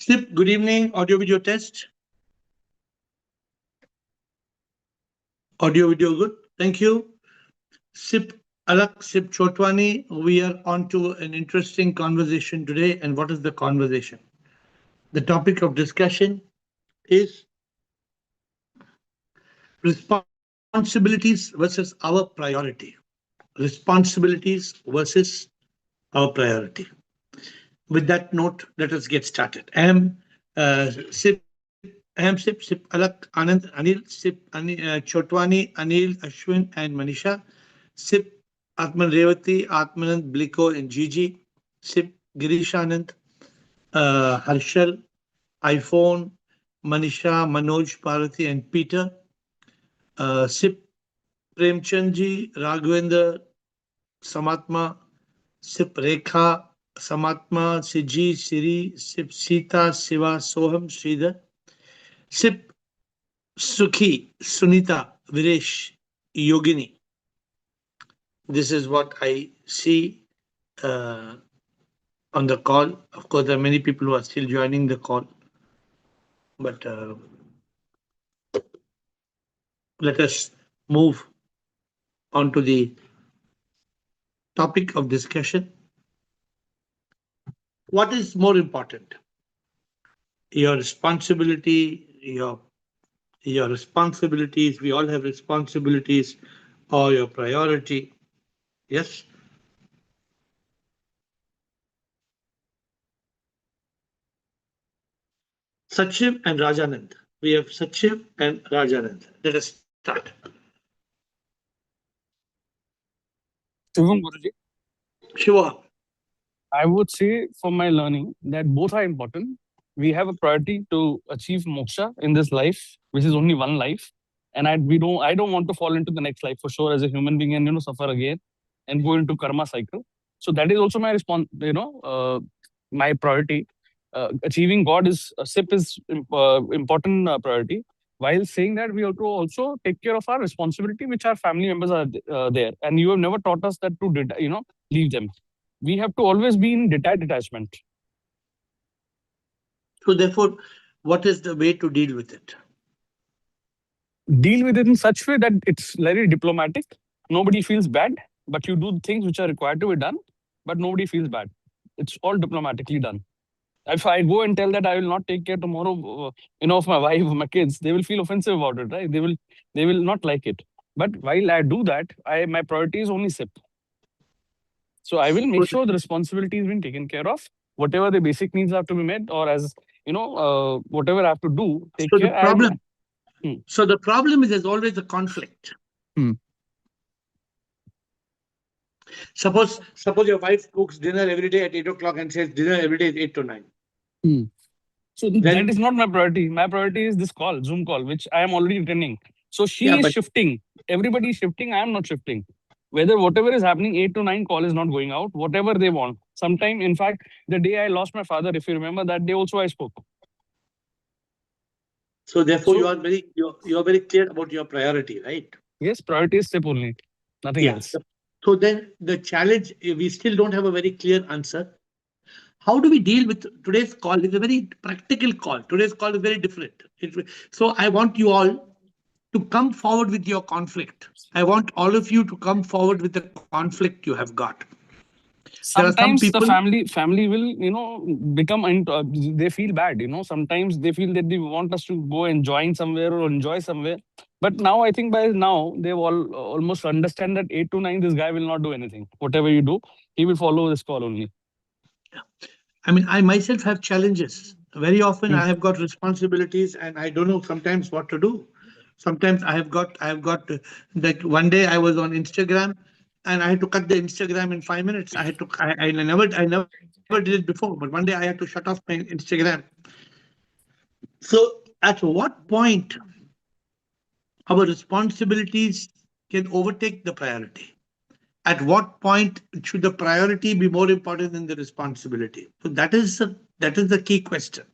Sip, good evening. Audio video test. Audio video good. Thank you. Sip Alak, Sip Chotwani. We are on to an interesting conversation today. And what is the conversation? The topic of discussion is responsibilities versus our priority. Responsibilities versus our priority. With that note, let us get started. Sip Sip Alak, Anand, Anil, Sip Chotwani, Anil, Ashwin, and Manisha. Sip Atman Revati, Atmanand, Bliko, and Gigi. Sip Girish Anand, Harshal, iPhone, Manisha, Manoj, Parati, and Peter. Sip Premchandji, Raghavendra, Samatma, Sip Rekha, Samatma, Siji, Siri, Sip Sita, Siva, Soham, Sridhar. Sip Sukhi, Sunita, Viresh, Yogini. This is what I see on the call. Of course, there are many people who are still joining the call. But let us move on to the topic of discussion. What is more important? Your responsibility, your responsibilities, we all have responsibilities, or your priority. Yes? Sachiv and Rajanand. We have Sachiv and Rajanand. Let us start. Shivam Guruji, Shiva. I would say for my learning that both are important. We have a priority to achieve moksha in this life, which is only one life, and I don't want to fall into the next life for sure as a human being and suffer again and go into karma cycle. So that is also my response. My priority. Achieving God is SIP is important priority. While saying that, we have to also take care of our responsibility, which our family members are there, and you have never taught us that to leave them. We have to always be in detachment. So therefore, what is the way to deal with it? Deal with it in such way that it's very diplomatic. Nobody feels bad, but you do things which are required to be done, but nobody feels bad. It's all diplomatically done. If I go and tell that I will not take care tomorrow, of my wife, my kids, they will feel offensive about it, right? They will not like it. But while I do that, my priority is only SIP. So I will make sure the responsibility is being taken care of. Whatever the basic needs have to be met, or as whatever I have to do, take so care. The problem, So the problem is there's always a conflict. Suppose your wife cooks dinner every day at 8 o'clock and says dinner every day is 8 to 9. So that is not my priority. My priority is this call, Zoom call, which I am already attending. So she is shifting. Everybody is shifting. I am not shifting. Whatever is happening, 8 to 9 call is not going out. Whatever they want. Sometime, in fact, the day I lost my father, if you remember, that day also I spoke. So therefore, you are very clear about your priority, right? Yes, priority is SIP only. Nothing else. So then the challenge, we still don't have a very clear answer. How do we deal with today's call? It's a very practical call. Today's call is very different. So I want you all to come forward with your conflict. I want all of you to come forward with the conflict you have got. Sometimes the family will, become, they feel bad, sometimes they feel that they want us to go and join somewhere or enjoy somewhere. But now I think by now they've almost understand that 8 to 9, this guy will not do anything. Whatever you do, he will follow this call only. I mean, I myself have challenges. Very often I have got responsibilities and I don't know sometimes what to do. Sometimes I have got like one day I was on Instagram and I had to cut the Instagram in 5 minutes. I never did it before, but one day I had to shut off my Instagram. So at what point our responsibilities can overtake the priority? At what point should the priority be more important than the responsibility? So that is the key question.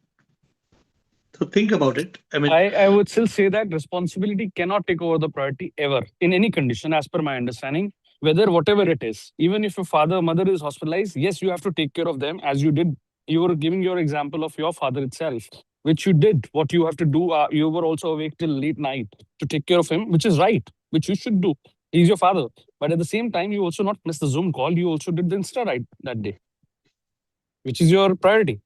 So think about it. I mean, I would still say that responsibility cannot take over the priority ever in any condition, as per my understanding, whatever it is. Even if your father or mother is hospitalized, yes, you have to take care of them as you did You were giving your example of your father itself, which you did what you have to do. You were also awake till late night to take care of him, which is right, which you should do. He's your father. But at the same time, you also not missed the Zoom call. You also did the Insta right that day, which is your priority.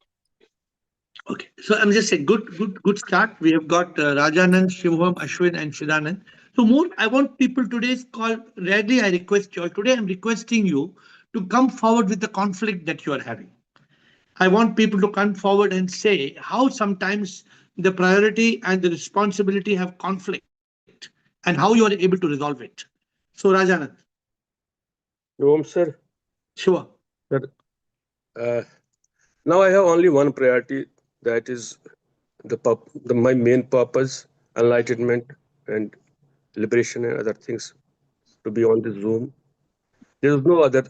Okay, so I'm just saying, good start. We have got Rajanand, Shivam, Ashwin, and Shidanand. So more, I want people today's call. Rarely I request you. All. Today I'm requesting you to come forward with the conflict that you are having. I want people to come forward and say how sometimes the priority and the responsibility have conflict and how you are able to resolve it. So Rajanand, Om sir. sure. Sir, uh, now I have only one priority, that is my main purpose, enlightenment and liberation and other things, to be on this Zoom. There is no other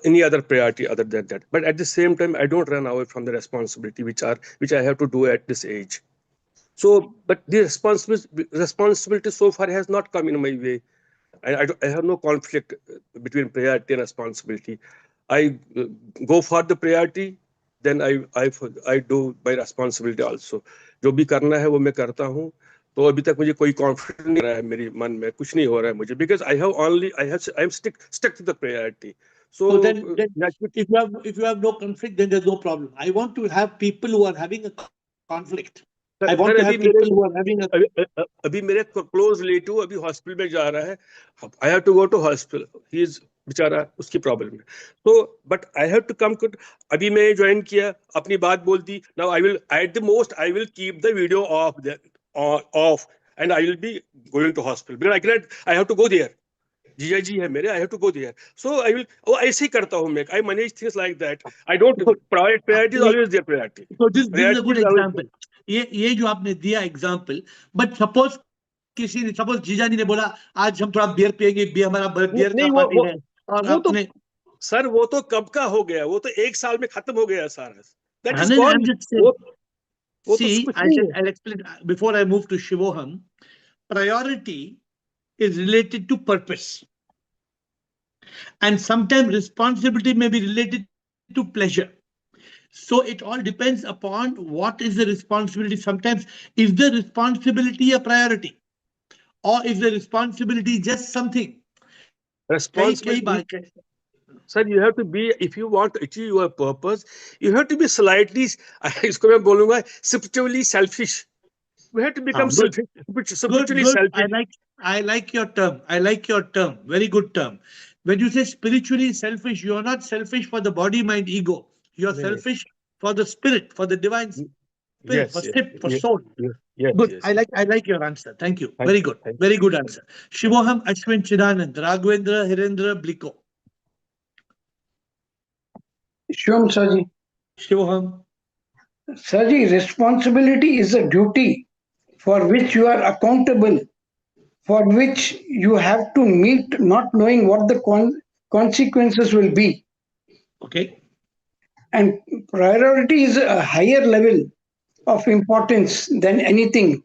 any other priority other than that. But at the same time, I don't run away from the responsibility which I have to do at this age. So, but the responsibility so far has not come in my way. I have no conflict between priority and responsibility. I go for the priority, then I do my responsibility also. जो भी करना है वो मैं करता हूँ. तो अभी तक मुझे कोई कॉन्फिडेंस नहीं रहा है मेरे मन में, कुछ नहीं हो रहा है मुझे, because I am stuck to the priority. So So then if you have no conflict, then there's no problem. I want to have people who are having a conflict. I want to have sir people who are having a अभी मेरे close relative अभी hospital में जा रहा है. I have to go to hospital. He is बेचारा, उसकी problem है. तो but I have to come. अभी मैं ज्वाइन किया, अपनी बात बोल दी. Now I will at the most I will keep the video off and I will be going to hospital because I have to go there. जीजा जी है मेरे, I have to go there. So I will, वो ऐसे ही करता हूँ मैं. I manage things like that. I don't, priority is always there. Priority So this is a good is always. example. ये जो आपने दिया एग्जाम्पल, बट सपोज किसी ने, सपोज जीजानी ने बोला आज हम थोड़ा बियर पियेंगे, बियर हमारा बियर का नहीं पार्टी है, और वो तो आपने सर वो तो कब का हो गया, वो तो 1 साल में खत्म हो गया सारा. That is I'm gone. just saying. वो तो See, कुछ नहीं है. I'll explain before I move to Shivoham. Priority is related to purpose, and sometimes responsibility may be related to pleasure. So it all depends upon what is the responsibility. Sometimes is the responsibility a priority, or is the responsibility just something? कई कई Responsibility, bar sir, you have to be, if you want to achieve your purpose, you have to be slightly, इसको मैं बोलूंगा, spiritually selfish. You have to become good. spiritually Good. selfish. I like your term. I like your term. Very good term. When you say spiritually selfish, you are not selfish for the body, mind, ego. You are नहीं, नहीं. selfish for the spirit, for the divine spirit, for spirit, for Yes, yes, soul. yes, yes, Good. yes, yes, yes. I like your answer. Thank you. Very Thank good. you, thank Very you, good thank answer. you, thank you. Shivoham, Ashwin, Chidanand, Raghavendra, Hirendra, Bliko. Shyam Saji. Shivoham. Saji, responsibility is a duty for which you are accountable, for which you have to meet, not knowing what the consequences will be. Okay. And priority is a higher level of importance than anything,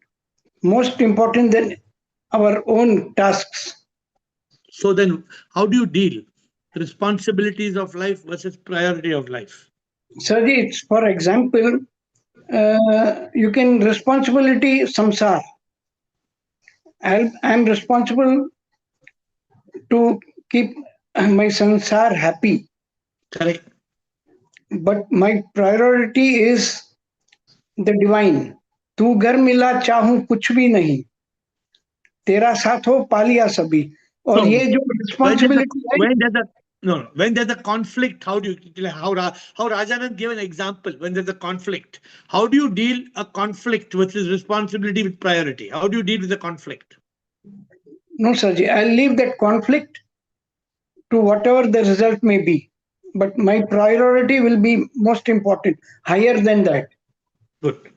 most important than our own tasks. So then, how do you deal responsibilities of life versus priority of life? Saji, it's for example, you can responsibility samsar. I'm responsible to keep my sansar happy. Correct. But my priority is the divine. तू घर मिला चाहूं कुछ भी नहीं, तेरा साथ हो पालिया सभी. और No, ये जो when there's a रिस्पॉन्सिबिलिटी है, when there's a no, no, when there's a conflict, how do you how Rajanand gave an example when there's a conflict? How do you deal a conflict which is responsibility with priority? How do you deal with the conflict? no Saji, I'll leave that conflict to whatever the result may be. But my priority will be most important, higher than that. Good.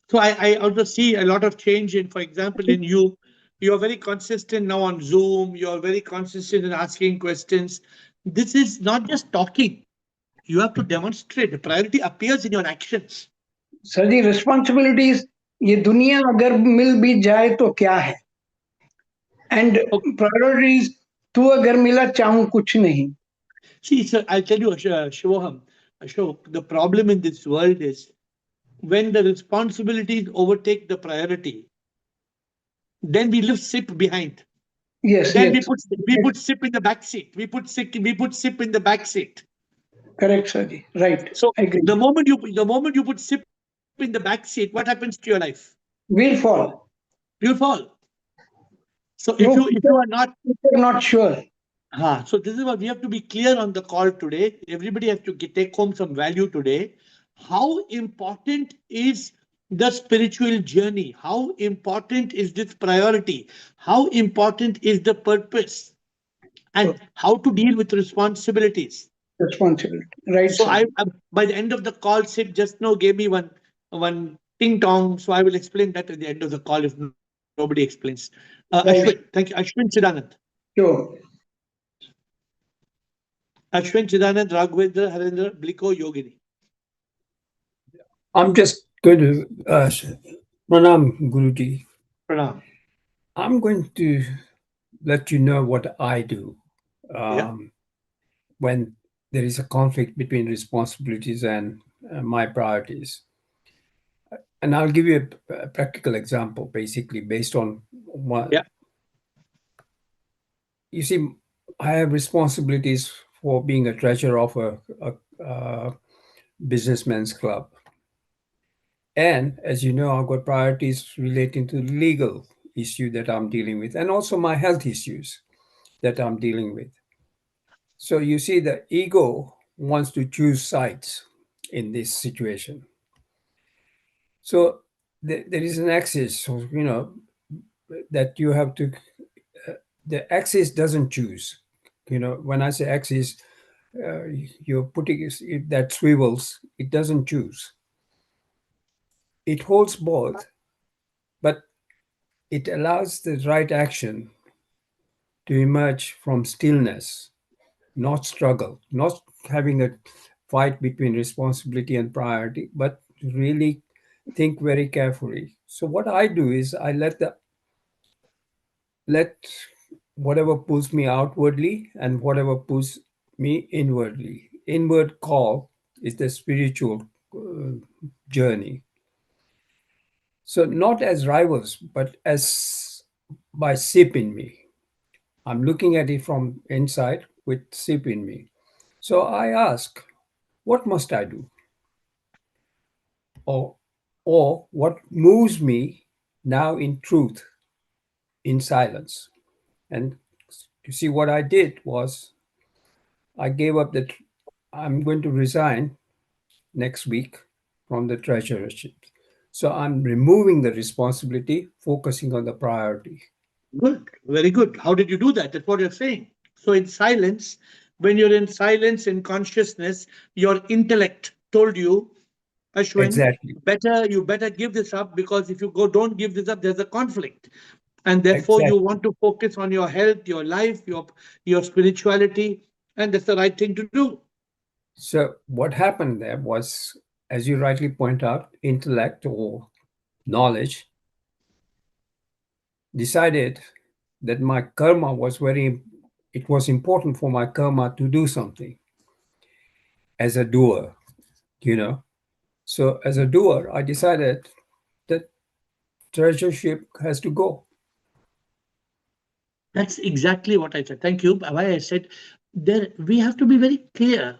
So I also see a lot of change in, for example, in you. You're very consistent now on Zoom. You're very consistent in asking questions. This is not just talking. You have to demonstrate. The priority appears in your actions. Sir responsibilities, ये दुनिया अगर मिल भी जाए तो क्या है, and Okay. priorities, तू अगर मिला चाहूं कुछ नहीं. See, sir, I'll tell you, Shivoham, Ashok, the problem in this world is when the responsibilities overtake the priority, then we leave SIP behind. Yes, Then yes. we put SIP in the back seat. We put SIP in the back seat. Correct, Sarji. Right. So Agree. the moment you put SIP in the back seat, what happens to your life? Will fall. You'll fall. So No, if you are not people are not sure. so this is what we have to be clear on the call today. Everybody has to take home some value today. How important is the spiritual journey? How important is this priority? How important is the purpose? And how to deal with responsibilities? Responsibility. Right, So Sarji. by the end of the call, Sid just now gave me one ting tong. So I will explain that at the end of the call if nobody explains. Ashwin, thank Right. you. Ashwin Chidanand. Sure. Ashwin Chidanand, Raghavendra, Harendra, Bliko, Yogini. I'm just going to Pranam Guruji. Pranam. I'm going to let you know what I do Yeah. when there is a conflict between responsibilities and my priorities. And I'll give you a practical example, basically based on what Yeah. you see. I have responsibilities for being a treasurer of a businessman's club. And as you know, I've got priorities relating to legal issue that I'm dealing with, and also my health issues that I'm dealing with. So you see, the ego wants to choose sides in this situation. So there is an axis, so, that you have to. The axis doesn't choose. When I say axis, you're putting that swivels. It doesn't choose. It holds both, but it allows the right action to emerge from stillness, not struggle, not having a fight between responsibility and priority, but really think very carefully. So what I do is I let whatever pulls me outwardly and whatever pulls me inwardly. Inward call is the spiritual uh, journey. So not as rivals, but as by SIP in me. I'm looking at it from inside with SIP in me. So I ask, what must I do? Or, or what moves me now in truth, in silence? And you see, what I did was I gave up that I'm going to resign next week from the treasurership. So I'm removing the responsibility, focusing on the priority. Good. Very good. How did you do that? That's what you're saying. So in silence, when you're in silence in consciousness, your intellect told you, Ashwin, Exactly. you better give this up because if you don't give this up, there's a conflict. And therefore you Exactly. want to focus on your health, your life, your spirituality, and that's the right thing to do. So what happened there was, as you rightly point out, intellect or knowledge decided that my karma was it was important for my karma to do something as a doer, you know. So as a doer, I decided that treasurership has to go. That's exactly what I said. Thank you. Why I said there we have to be very clear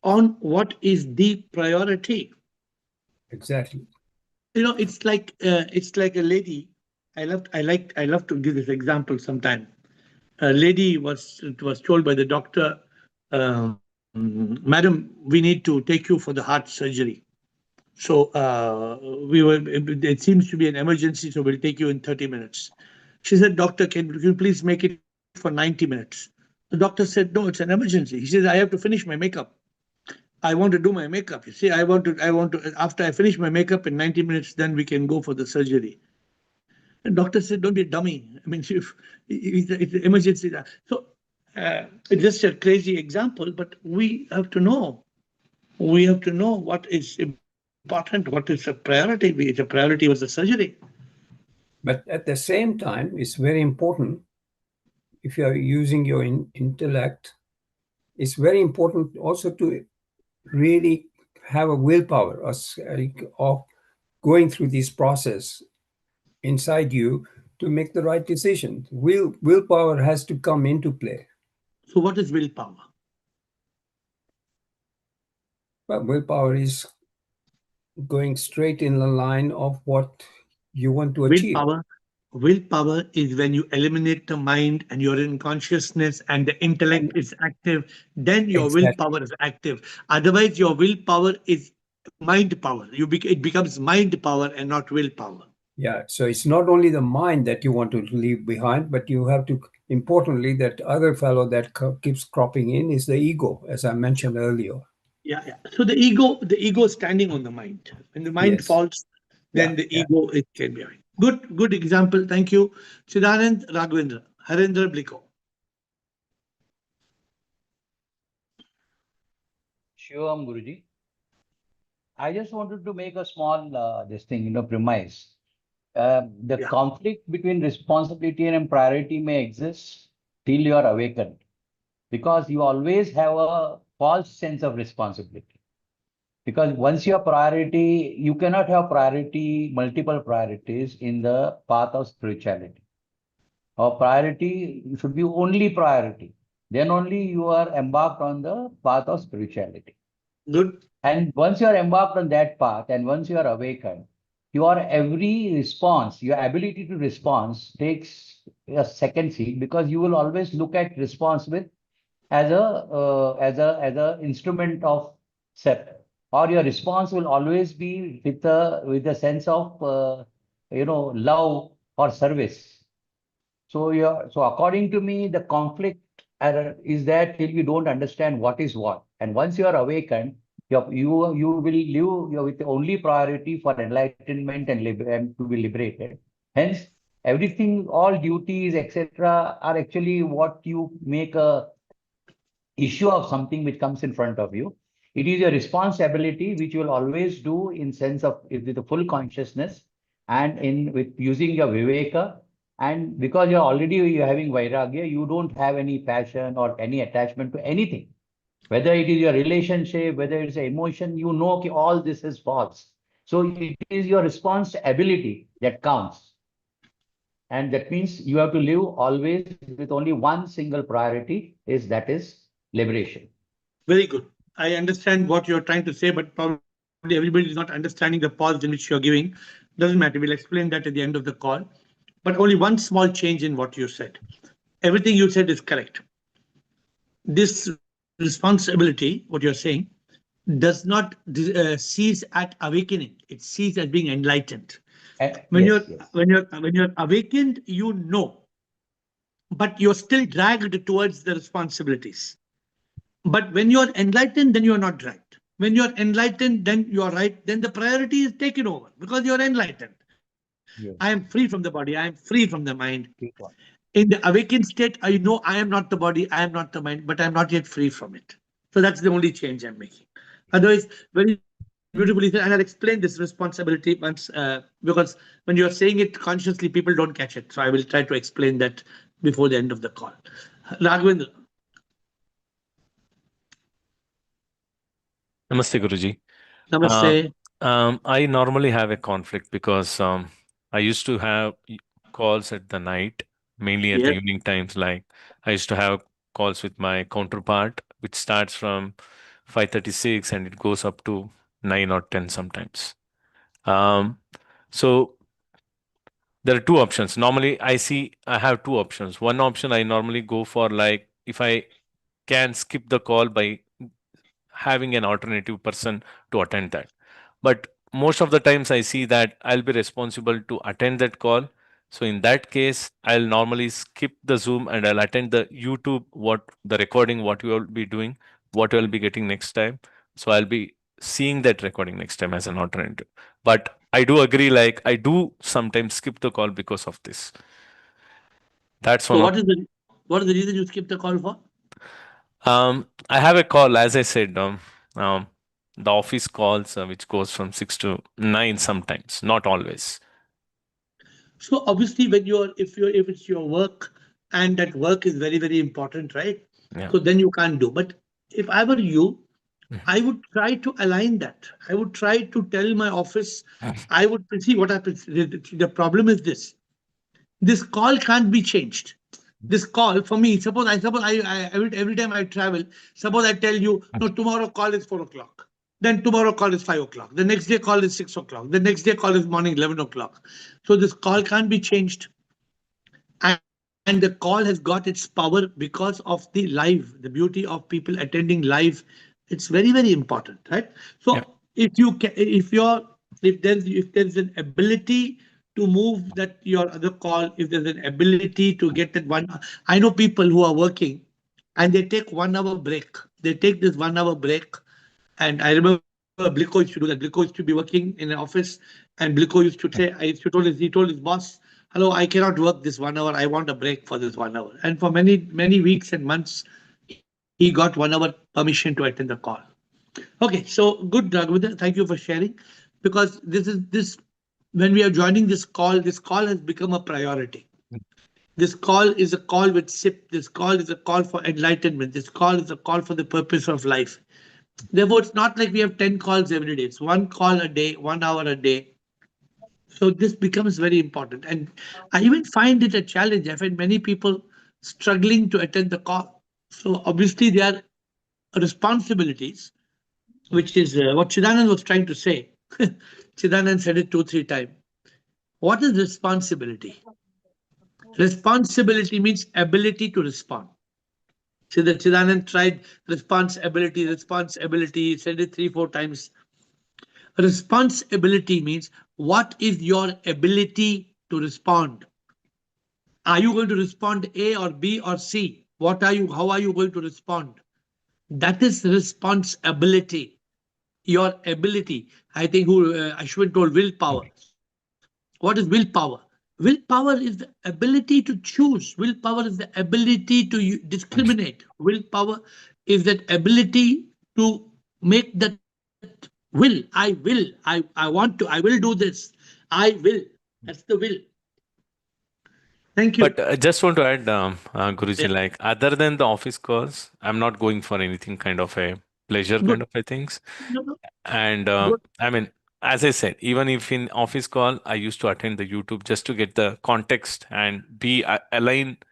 on what is the priority. Exactly. It's like a lady. I love to give this example sometime. A lady was told by the doctor, Madam, we need to take you for the heart surgery. So it seems to be an emergency, so we'll take you in 30 minutes. She said, Doctor, can you please make it for 90 minutes? The doctor said, no, it's an emergency. He says, I have to finish my makeup. I want to do my makeup. You see, after I finish my makeup in 90 minutes, then we can go for the surgery. And doctor said, don't be a dummy. I mean, it's an emergency. So it's just a crazy example, but we have to know what is important, what is a priority. The priority was the surgery. But at the same time, it's very important, if you are using your intellect, it's very important also to really have a willpower of going through this process inside you to make the right decision. Willpower has to come into play. So what is willpower? But willpower is going straight in the line of what you want to achieve. Willpower is when you eliminate the mind and you're in consciousness and the intellect And is active, then your exactly. willpower is active. Otherwise, your willpower is mind power. It becomes mind power and not willpower. Yeah. So it's not only the mind that you want to leave behind, but you have to, importantly, that other fellow that keeps cropping in is the ego, as I mentioned earlier. Yeah, yeah. So the ego is standing on the mind. When the mind Yes. falls, Yeah. then the Yeah. ego is came behind. Good example. Thank you. Chidanand Raghavendra, Harendra Bliko. Shivam Guruji. I just wanted to make a small this thing, premise. The Yeah. conflict between responsibility and priority may exist till you are awakened, because you always have a false sense of responsibility. Because once your priority, you cannot have priority, multiple priorities in the path of spirituality. Our priority should be only priority. Then only you are embarked on the path of spirituality. Good. And once you are embarked on that path and once you are awakened, your every response, your ability to respond takes a second seat, because you will always look at response with as a instrument of self, or your response will always be with a sense of love or service. So according to me, the conflict is that till you don't understand what is what, and once you are awakened, you will live with the only priority for enlightenment and to be liberated. Hence, everything, all duties, etc., are actually what you make a issue of something which comes in front of you. It is your responsibility which you will always do in sense of with the full consciousness and in with using your viveka. And because you're having vairagya, you don't have any passion or any attachment to anything. Whether it is your relationship, whether it's an emotion, okay, all this is false. So it is your responsibility that counts. And that means you have to live always with only one single priority, that is liberation. Very good. I understand what you're trying to say, but probably everybody is not understanding the pause in which you're giving. Doesn't matter. We'll explain that at the end of the call. But only one small change in what you said. Everything you said is correct. This responsibility, what you're saying, does not cease at awakening. It ceases at being enlightened. Yes, yes. When you're awakened, you know, but you're still dragged towards the responsibilities. But when you're enlightened, then you're not dragged. When you're enlightened, then you're right. Then the priority is taken over because you're enlightened. I am free Yes. from the body. I am free from the mind. Keep on. In the awakened state, I know I am not the body, I am not the mind, but I'm not yet free from it. So that's the only change I'm making. Otherwise, very beautifully said. And I'll explain this responsibility once, because when you're saying it consciously, people don't catch it. So I will try to explain that before the end of the call. Raghavendra, Namaste, Guruji. namaste. I normally have a conflict because I used to have calls at the night, mainly at Yes. the evening times. Like I used to have calls with my counterpart, which starts from 5:36 and it goes up to 9 or 10 sometimes. Um, so there are two options. Normally, I have two options. One option I normally go for, like if I can skip the call by having an alternative person to attend that. But most of the times I see that I'll be responsible to attend that call. So in that case, I'll normally skip the Zoom and I'll attend the YouTube, what the recording, what you will be doing, what you'll be getting next time. So I'll be seeing that recording next time as an alternative. But I do agree, like I do sometimes skip the call because of this. That's So one of what is the reason you skipped the call for? I have a call, as I said, um, the office calls, which goes from 6 to 9 sometimes, not always. So obviously, if it's your work and that work is very important, right? Yeah. So then you can't do. But if I were you, I would try to align that. I would try to tell my office, I would see what happens. The problem is this. This call can't be changed. This call for me, suppose I every time I travel, suppose I tell you, no, tomorrow call is 4 o'clock. Then tomorrow call is 5 o'clock. The next day call is 6 o'clock. The next day call is morning 11 o'clock. So this call can't be changed. And the call has got its power because of the live, the beauty of people attending live. It's very, very important, right? So Yeah. if you can, if there's an ability to move that your other call, if there's an ability to get that one, I know people who are working and they take 1 hour break. They take this 1 hour break. And I remember Bliko used to do that. Bliko used to be working in an office, and Bliko used to say, he told his boss, hello, I cannot work this 1 hour. I want a break for this 1 hour. And for many, many weeks and months, he got 1 hour permission to attend the call. Okay, so good, Raghavendra. Thank you for sharing. Because when we are joining this call has become a priority. This call is a call with SIP. This call is a call for enlightenment. This call is a call for the purpose of life. Therefore, it's not like we have 10 calls every day. It's one call a day, 1 hour a day. So this becomes very important. And I even find it a challenge. I find many people struggling to attend the call. So obviously there are responsibilities, which is what Chidanand was trying to say. Chidanand said it 2, 3 times. What is responsibility? Responsibility means ability to respond. Chidanand tried responsibility, said it 3, 4 times. Responsibility means what is your ability to respond? Are you going to respond A or B or C? How are you going to respond? That is responsibility. Your ability. I think Ashwin told willpower. What is willpower? Willpower is the ability to choose. Willpower is the ability to discriminate. Willpower is that ability to make that will. I want to. I will do this. I will. That's the will. Thank you. But I just want to add, Guruji, Yeah. like other than the office calls, I'm not going for anything kind of a pleasure kind Good. of a things. No, no, And good. I mean, as I said, even if in office call, I used to attend the YouTube just to get the context and be aligned,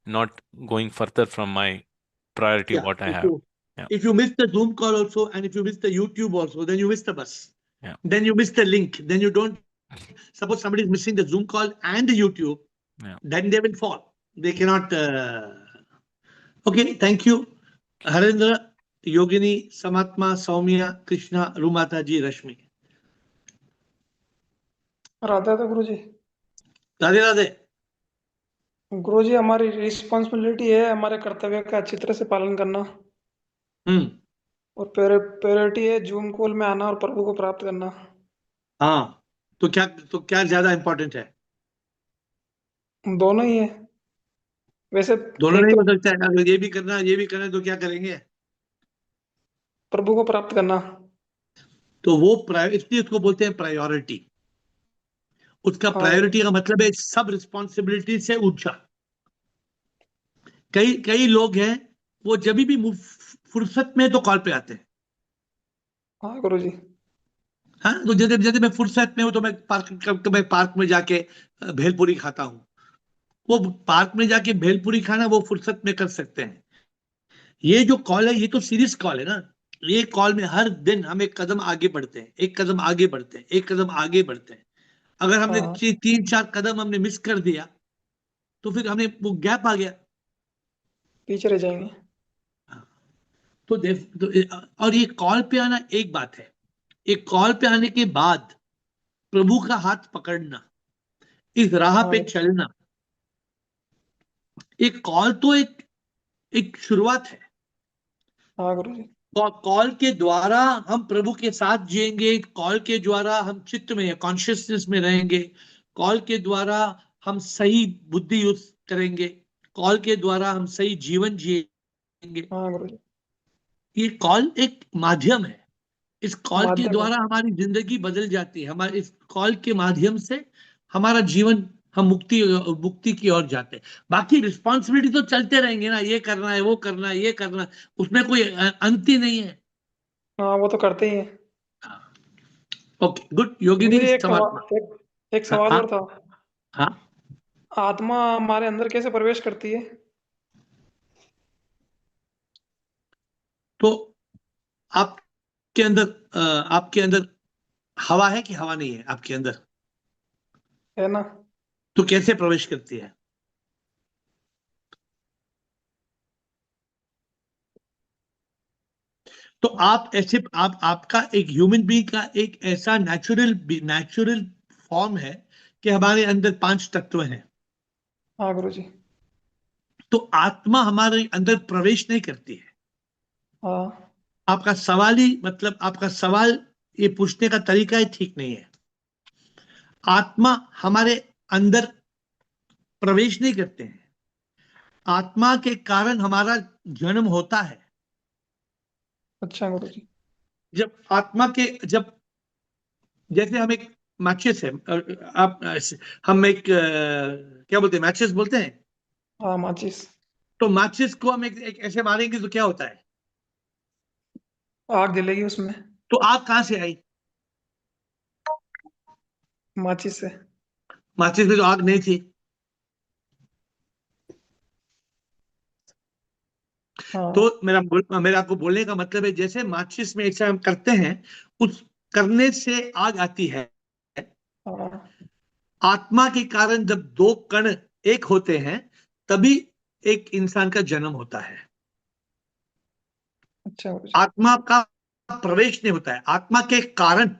not going further from my priority Yeah. what I have. Yeah, If you miss the Zoom call also, and if you miss the YouTube also, then you miss the bus. yeah, Then you miss the link. Then you don't. Suppose somebody is missing the Zoom call and the YouTube, yeah. then they will fall. They cannot. Okay. Thank you, Harendra, Yogini, Samatma, Saumya, Krishna, Rumata ji, Rashmi. Radha था गुरु जी। Radhe Radhe. गुरु जी हमारी responsibility है हमारे कर्तव्य का अच्छी तरह से पालन करना और प्रायोरिटी है जूम कॉल में आना और प्रभु को प्राप्त करना। हाँ, तो क्या ज्यादा इंपॉर्टेंट है? दोनों ही है वैसे। दोनों एक नहीं तो हो सकता है। अगर ये भी करना है तो क्या करेंगे? प्रभु को प्राप्त करना। तो वो इसलिए उसको बोलते हैं प्रायोरिटी। उसका हाँ प्रायोरिटी का मतलब है सब रिस्पॉन्सिबिलिटी से ऊंचा। कई लोग हैं वो जब भी फुर्सत में तो कॉल पे आते हैं। हाँ गुरु जी। हाँ, तो जैसे मैं फुर्सत में हूं तो मैं पार्क में जाके भेलपूरी खाता हूँ। वो पार्क में जाके भेलपूरी खाना वो फुर्सत में कर सकते हैं। ये जो कॉल है ये तो सीरियस कॉल है ना। ये कॉल में हर दिन हम एक कदम आगे बढ़ते हैं, एक कदम आगे बढ़ते हैं, एक कदम आगे बढ़ते हैं। अगर हमने हाँ 3, 4 कदम हमने मिस कर दिया तो फिर हमें वो गैप आ गया। पीछे रह जाएंगे। और ये कॉल पे आना एक बात है। एक कॉल पे आने के बाद प्रभु का हाथ पकड़ना, इस राह हाँ पे चलना, एक कॉल तो एक शुरुआत है। हाँ गुरु जी। कॉल के द्वारा हम प्रभु के साथ जिएंगे। कॉल के द्वारा हम चित्त में कॉन्शियसनेस में रहेंगे। कॉल के द्वारा हम सही बुद्धि यूज करेंगे। कॉल के द्वारा हम सही जीवन जिएंगे। हाँ गुरु जी। ये कॉल एक माध्यम है। इस कॉल के माध्यम है। द्वारा हमारी जिंदगी बदल जाती है। हमारे इस कॉल के माध्यम से हमारा जीवन हम मुक्ति की ओर जाते हैं। बाकी रिस्पॉन्सिबिलिटी तो चलते रहेंगे ना। ये करना है, वो करना है, ये करना है, उसमें कोई अंत ही नहीं है। हाँ वो तो करते ही हैं। Okay good. योगिनी गुरुजी समात्मा। एक सवाल हाँ और था। हाँ। आत्मा हमारे अंदर कैसे प्रवेश करती है? तो आपके अंदर आपके अंदर हवा है कि हवा नहीं है आपके अंदर? है ना? तो कैसे प्रवेश करती है? तो आप ऐसे आपका एक ह्यूमन बीइंग का एक ऐसा नेचुरल फॉर्म है कि हमारे अंदर 5 तत्व हैं। हाँ गुरुजी। तो आत्मा हमारे अंदर प्रवेश नहीं करती है। हाँ आपका सवाल ही मतलब आपका सवाल ये पूछने का तरीका ही ठीक नहीं है। आत्मा हमारे अंदर प्रवेश नहीं करते हैं। आत्मा के कारण हमारा जन्म होता है। अच्छा गुरुजी। जब आत्मा के जब जैसे हम एक मैचेस है आप हम एक क्या बोलते हैं, मैचेस बोलते हैं। हाँ माचिस। तो मैचेस को हम एक ऐसे मारेंगे तो क्या होता है? आग जलेगी उसमें। तो आग कहां से आई? माचिस से। माचिस में तो आग नहीं थी। तो हाँ मेरा आपको बोलने का मतलब है जैसे माचिस में ऐसा हम करते हैं, उस करने से आग आती है। हाँ। आत्मा के कारण जब 2 कण एक होते हैं तभी एक इंसान का जन्म होता है। अच्छा गुरुजी। आत्मा का प्रवेश नहीं होता है, आत्मा के कारण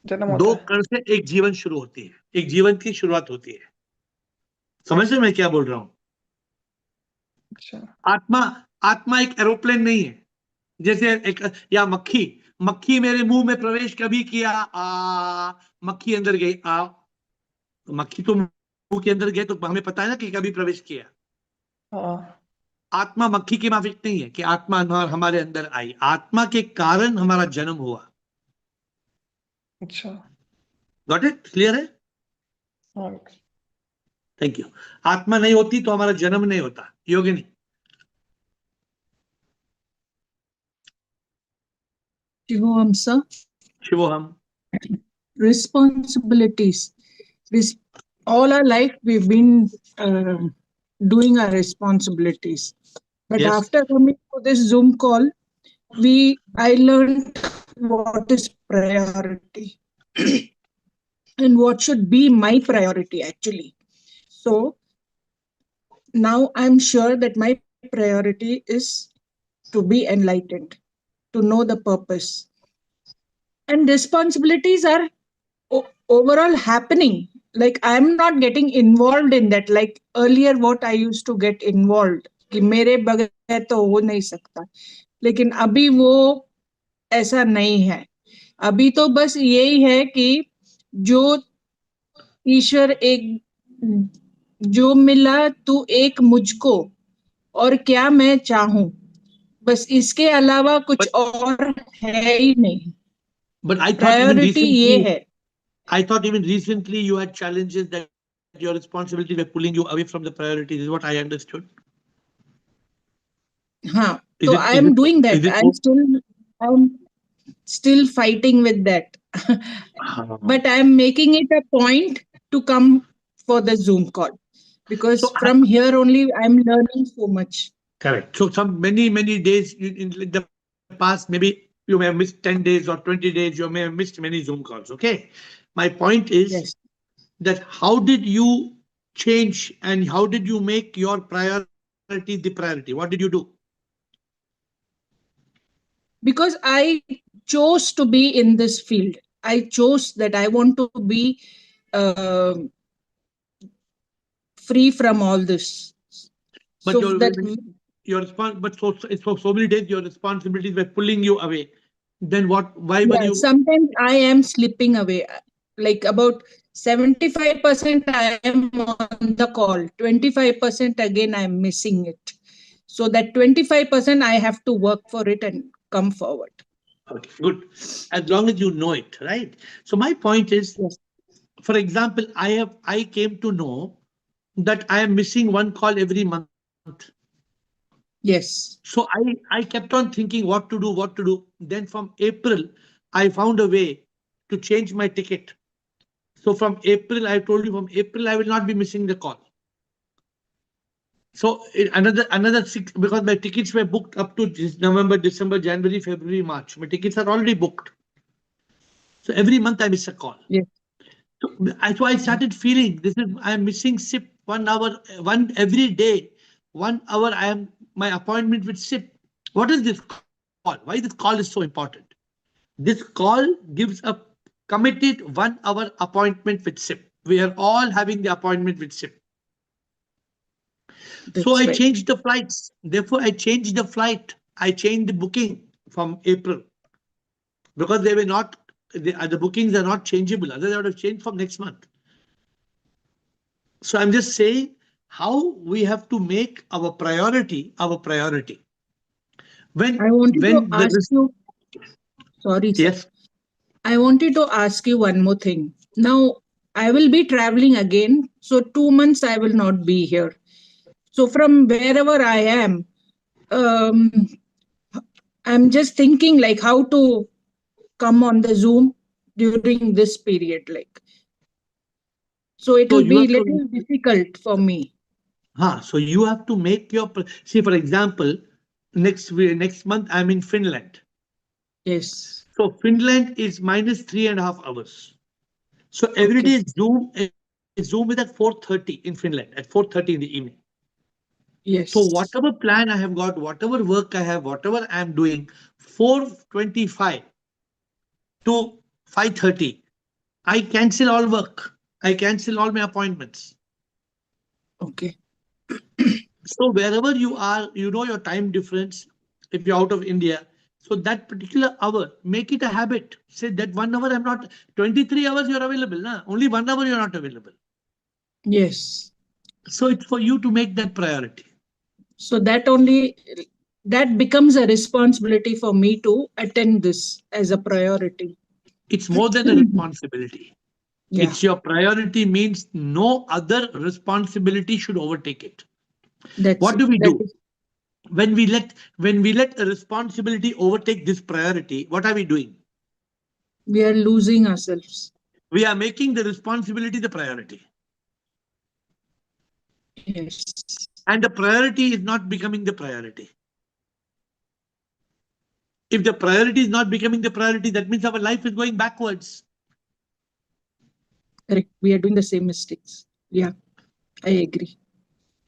जन्म 2 होता है। कण से एक जीवन शुरू होती है, एक जीवन की शुरुआत होती है। समझ रहे मैं क्या बोल रहा हूं? अच्छा। आत्मा आत्मा एक एरोप्लेन नहीं है। जैसे एक या मक्खी, मक्खी मेरे मुंह में प्रवेश कभी किया, मक्खी अंदर गई, तो मक्खी तो मुंह के अंदर गए तो हमें पता है ना कि कभी प्रवेश किया। हाँ। आत्मा मक्खी की माफिक नहीं है कि आत्मा हमारे अंदर आई, आत्मा के कारण हमारा जन्म हुआ। अच्छा। Got it? क्लियर है? हाँ। Thank you. आत्मा नहीं होती तो हमारा जन्म नहीं होता। योगिनी। Shivam sir, शिवोहम। responsibilities. Res- all our life we've been doing our responsibilities. But yes. after coming to this Zoom call, I learned what is priority and what should be my priority actually. So now I'm sure that my priority is to be enlightened, to know the purpose. And responsibilities are overall happening. Like I'm not getting involved in that. Like earlier, what I used to get involved कि मेरे बगैर तो हो नहीं सकता, लेकिन अभी वो ऐसा नहीं है। अभी तो बस यही है कि जो ईश्वर एक जो मिला तू एक मुझको और क्या मैं चाहूं, बस इसके अलावा कुछ बट और है ही नहीं। But I thought even priority ये रिसेंटली है। I thought even recently you had challenges that your responsibilities were pulling you away from the priorities, is what I understood. हाँ, Is तो it I is am it doing is that, it oh, I am still fighting with that. But I am making it a point to come for the Zoom call because so from here only I am learning so much. correct. So some many days in the past, maybe you may have missed 10 days or 20 days, you may have missed many Zoom calls. Okay. My point is Yes, that how did you change and how did you make your priority the priority? What did you do? because I chose to be in this field. I chose that I want to be uh, free from all this. But So that but so many days your responsibilities were pulling you away. Then what? Why were yeah, you? sometimes I am slipping away. Like about 75% I am on the call, 25% again I am missing it. So that 25% I have to work for it and come forward. Okay, good. As long as you know it, right? So my point is, Yes. for example, I came to know that I am missing one call every month. Yes. So I kept on thinking what to do, what to do. Then from April, I found a way to change my ticket. So from April, I told you from April, I will not be missing the call. So another 6, because my tickets were booked up to November, December, January, February, March. My tickets are already booked. So every month I miss a call. Yes. So I started feeling this is I'm missing SIP 1 hour, one every day, 1 hour. I am my appointment with SIP. What is this call? Why this call is so important? This call gives a committed 1 hour appointment with SIP. We are all having the appointment with SIP. So That's I right. changed the flights. Therefore, I changed the flight. I changed the booking from April because they were not the bookings are not changeable. Otherwise, I would have changed from next month. So I'm just saying how we have to make our priority our priority. I wanted to When ask the you, sorry, sir. yes. I wanted to ask you one more thing. Now, I will be traveling again. So, 2 months I will not be here. So, from wherever I am, um, I'm just thinking like how to come on the Zoom during this period. Like, so it So will you be have to little difficult for me. so you have to make your see, for example, next month I'm in Finland. Yes. So Finland is minus 3.5 hours. So every Okay. day Zoom is at 4:30 in Finland, at 4:30 in the evening. So Yes. whatever plan I have got, whatever work I have, whatever I'm doing, 4:25 to 5:30, I cancel all work. I cancel all my appointments. Okay. So wherever you are, you know your time difference. If you're out of India, so that particular hour, make it a habit. Say that 1 hour I'm not. 23 hours you're available, na? Only 1 hour you're not available. Yes. So it's for you to make that priority. So that becomes a responsibility for me to attend this as a priority. It's more than a responsibility. Yeah. It's your priority means no other responsibility should overtake it. That's What it. do we That do? is, When we let a responsibility overtake this priority, what are we doing? we are losing ourselves. We are making the responsibility the priority. Yes. And the priority is not becoming the priority. If the priority is not becoming the priority, that means our life is going backwards. Correct. We are doing the same mistakes. Yeah, I agree.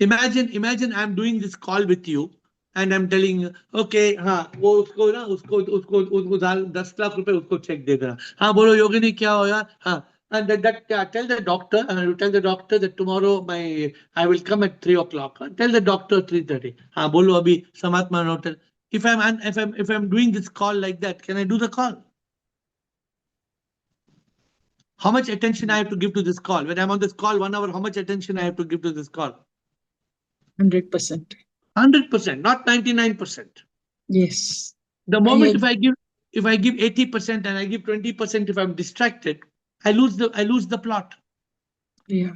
Imagine I'm doing this call with you and I'm telling you, okay, हाँ वो उसको ना उसको उसको उसको 10 लाख रुपए उसको check दे देना. हाँ बोलो योगिनी क्या हो यार. हाँ. And tell the doctor, and you tell the doctor that tomorrow I will come at 3 o'clock. Tell the doctor 3:30. हाँ बोलो अभी समात्मा hotel. If I'm doing this call like that, can I do the call? How much attention I have to give to this call? When I'm on this call 1 hour, how much attention I have to give to this call? 100%. 100%, not 99%. Yes. The I moment agree. if I give 80% and I give 20% if I'm distracted, I lose the plot. Yeah.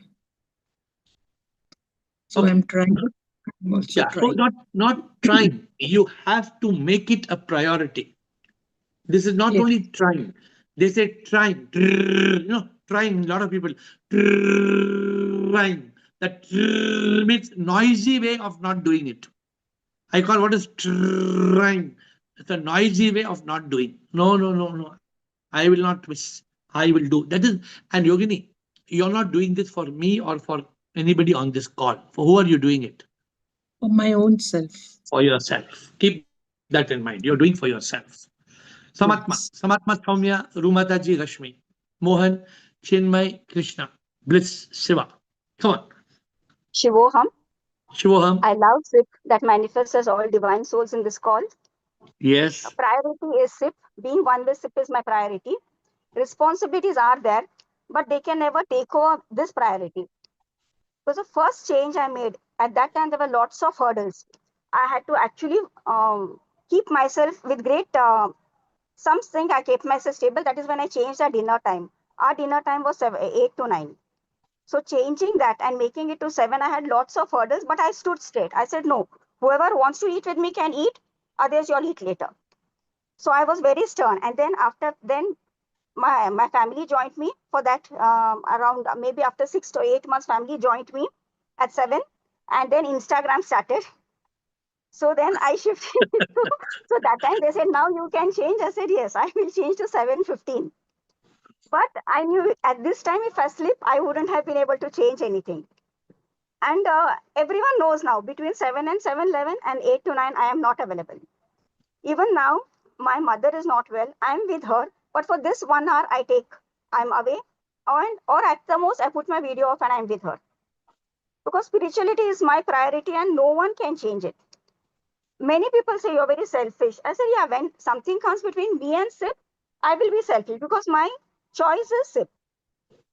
So Okay. I'm trying. I'm also Yeah. So trying. not trying. You have to make it a priority. This is not Yes. only trying. They say trying. Trying. A lot of people trying. That means noisy way of not doing it. I call what is trying. It's a noisy way of not doing. No, no, no, no. I will not miss. I will do. That is, and Yogini, you're not doing this for me or for anybody on this call. For who are you doing it? For my own self. For yourself. Keep that in mind. You're doing for yourself. Samatma, Yes. Samatma Saumya, Rumataji Rashmi, Mohan, Chinmay, Krishna, Bliss, Shiva. Come on. Shivoham. Shivoham. I love SIP that manifests as all divine souls in this call. Yes. Priority is SIP. Being one with SIP is my priority. Responsibilities are there, but they can never take over this priority. Because the first change I made, at that time, there were lots of hurdles. I had to actually keep myself with great, something I kept myself stable. That is when I changed our dinner time. Our dinner time was 8 to 9. So changing that and making it to 7, I had lots of hurdles, but I stood straight. I said, no, Whoever wants to eat with me can eat, others you'll eat later. So I was very stern. And then my family joined me for that around maybe after 6 to 8 months, family joined me at 7. And then Instagram started. So then I shifted to, so that time they said, now you can change. I said, yes, I will change to 7:15. But I knew at this time, if I sleep, I wouldn't have been able to change anything. And everyone knows now between 7 and 7:11 and 8 to 9, I am not available. Even now, my mother is not well. I'm with her. But for this 1 hour, I'm away. Or at the most, I put my video off and I'm with her. Because spirituality is my priority and no one can change it. Many people say you're very selfish. I said, yeah, when something comes between me and SIP, I will be selfish because my choice is SIP.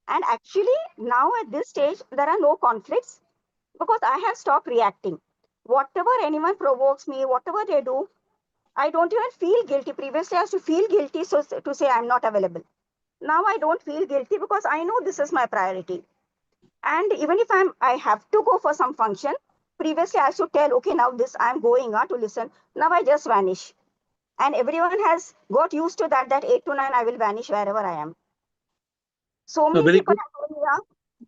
And actually, now at this stage, there are no conflicts because I have stopped reacting. Whatever anyone provokes me, whatever they do, I don't even feel guilty. Previously, I used to feel guilty to say I'm not available. Now I don't feel guilty because I know this is my priority. And even if I have to go for some function, previously I should tell, okay, now this I'm going to listen. Now I just vanish. And everyone has got used to that 8 to 9, I will vanish wherever I am. So many Very people good. have told me, yeah,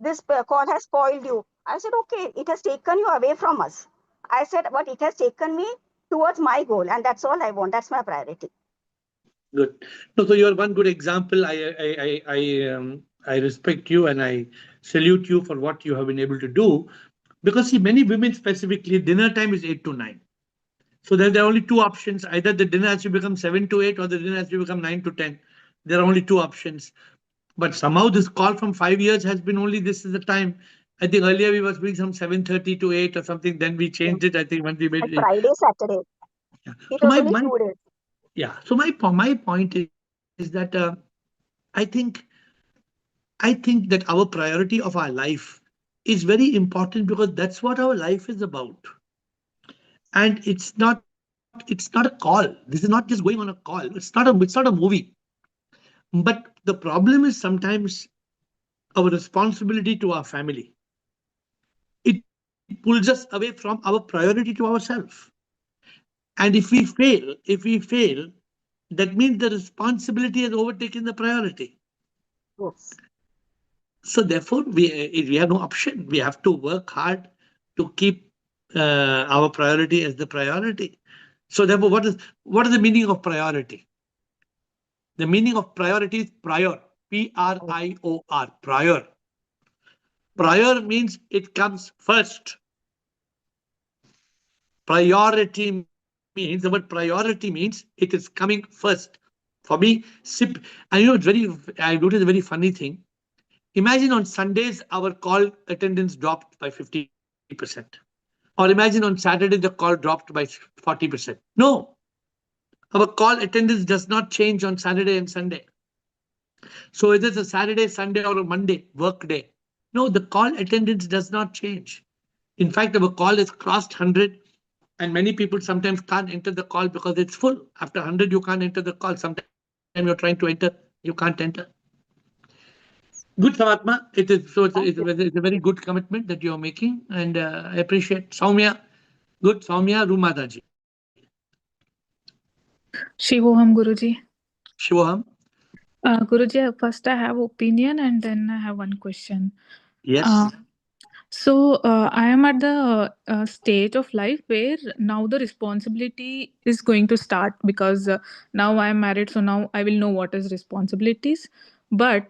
this call has spoiled you. I said, okay, it has taken you away from us. I said, but it has taken me towards my goal. And that's all I want. That's my priority. Good. No, so you're one good example. I respect you and I salute you for what you have been able to do. Because see, many women specifically, dinner time is 8 to 9. So there are only two options. Either the dinner has to become 7 to 8 or the dinner has to become 9 to 10. There are only two options. But somehow this call from 5 years has been only this is the time. I think earlier we was doing some 7:30 to 8 or something. Then we Yeah. changed it. I think when we made And it. Friday, Saturday. Yeah. It So was my only my 2 days. yeah. So my point is that I think I think that our priority of our life is very important because that's what our life is about. And it's not a call. This is not just going on a call. It's not a movie. But the problem is sometimes our responsibility to our family. It pulls us away from our priority to ourselves. And if we fail, that means the responsibility has overtaken the priority. Yes. So therefore, we have no option. We have to work hard to keep our priority as the priority. So therefore, what is the meaning of priority? The meaning of priority is prior. Prior. Prior. Prior means it comes first. Priority means the word priority means it is coming first. For me, SIP, and I noticed a very funny thing. Imagine on Sundays, our call attendance dropped by 50%. Or imagine on Saturday, the call dropped by 40%. No, our call attendance does not change on Saturday and Sunday. So whether it's a Saturday, Sunday, or a Monday, work day. No, the call attendance does not change. In fact, our call is crossed 100, and many people sometimes can't enter the call because it's full. After 100, you can't enter the call. Sometimes you're trying to enter, you can't enter. Good, Samatma. It's Thank you. it's a very good commitment that you're making, and I appreciate Soumya. Good, Soumya Rumadaji. Shivoham Guruji. Shivoham. Guruji, first I have opinion and then I have one question. Yes. Uh, I am at the stage of life where now the responsibility is going to start because now I am married, so now I will know what is responsibilities. But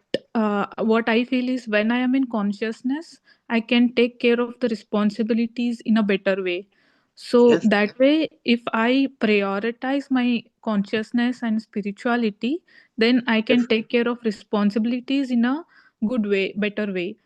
what I feel is when I am in consciousness, I can take care of the responsibilities in a better way. So Yes. that way, if I prioritize my consciousness and spirituality, then I Yes. can take care of responsibilities in a good way, better way.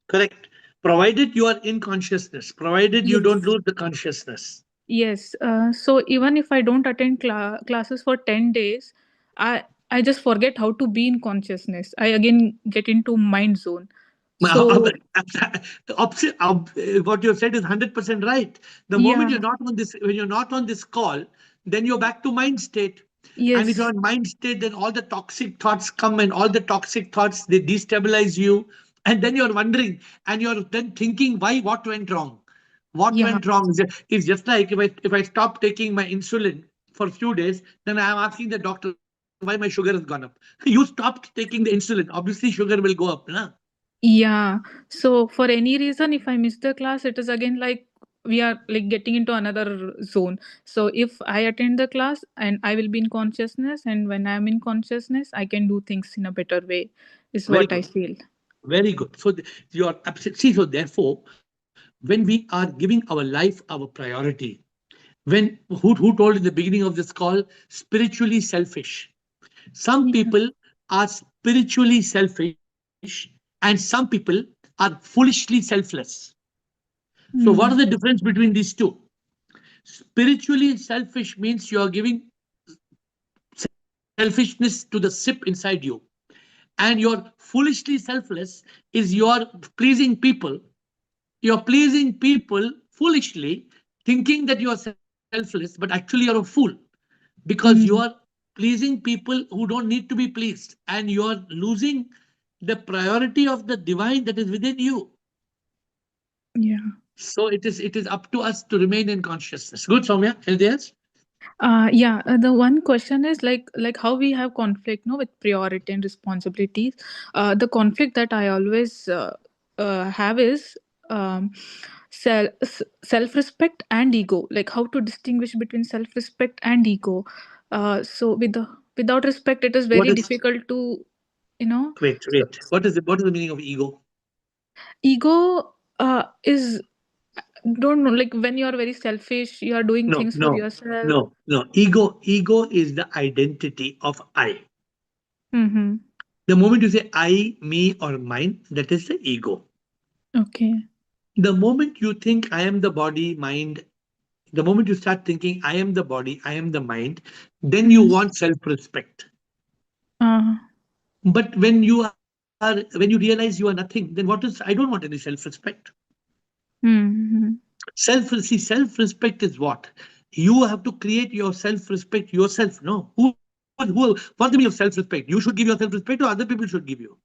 Correct. Provided you are in consciousness, provided you don't Yes. lose the consciousness. Yes. So even if I don't attend classes for 10 days, I just forget how to be in consciousness. I again get into mind zone. So What you have said is 100% right. The moment yeah, you're not on this, when you're not on this call, then you're back to mind state. And if you're yes, on mind state, then all the toxic thoughts come, and all the toxic thoughts, they destabilize you. And then you're wondering, and you're then thinking, why, what went wrong? What Yeah. went wrong? It's just like if I stop taking my insulin for a few days, then I am asking the doctor why my sugar has gone up. You stopped taking the insulin. Obviously, sugar will go up, na? Yeah. So for any reason, if I miss the class, it is again like we are like getting into another zone. So if I attend the class and I will be in consciousness, and when I am in consciousness, I can do things in a better way, is Very what I good. feel. Very good. So you are see. So therefore, when we are giving our life our priority, when who told in the beginning of this call, spiritually selfish. Some Yeah. people are spiritually selfish, and some people are foolishly selfless. So, what is the Mm. difference between these two? Spiritually selfish means you are giving selfishness to the sip inside you, and you're foolishly selfless is you're pleasing people. You're pleasing people foolishly, thinking that you are selfless, but actually you're a fool because you are Mm. pleasing people who don't need to be pleased, and you are losing the priority of the divine that is within you. Yeah. So it is up to us to remain in consciousness. Good, Soumya. Anything else? Yeah, the one question is like how we have conflict, no, with priority and responsibilities. The conflict that I always have is self-respect and ego. Like how to distinguish between self-respect and ego. So without respect, it is What very is difficult to, you know. wait? What is the meaning of ego? Ego is, don't know, like when you are very selfish, you are doing No, things for no, yourself. no. Ego is the identity of I. Mm-hmm. The moment you say I, me, or mine, that is the ego. Okay. The moment you think I am the body, mind, the moment you start thinking I am the body, I am the mind, then you Mm. want self-respect. Uh, But when you realize you are nothing, then what is, I don't want any self-respect. mm-hmm. Self-respect is what? You have to create your self-respect yourself. No, what's the meaning of self-respect? You should give your self-respect, or other people should give you.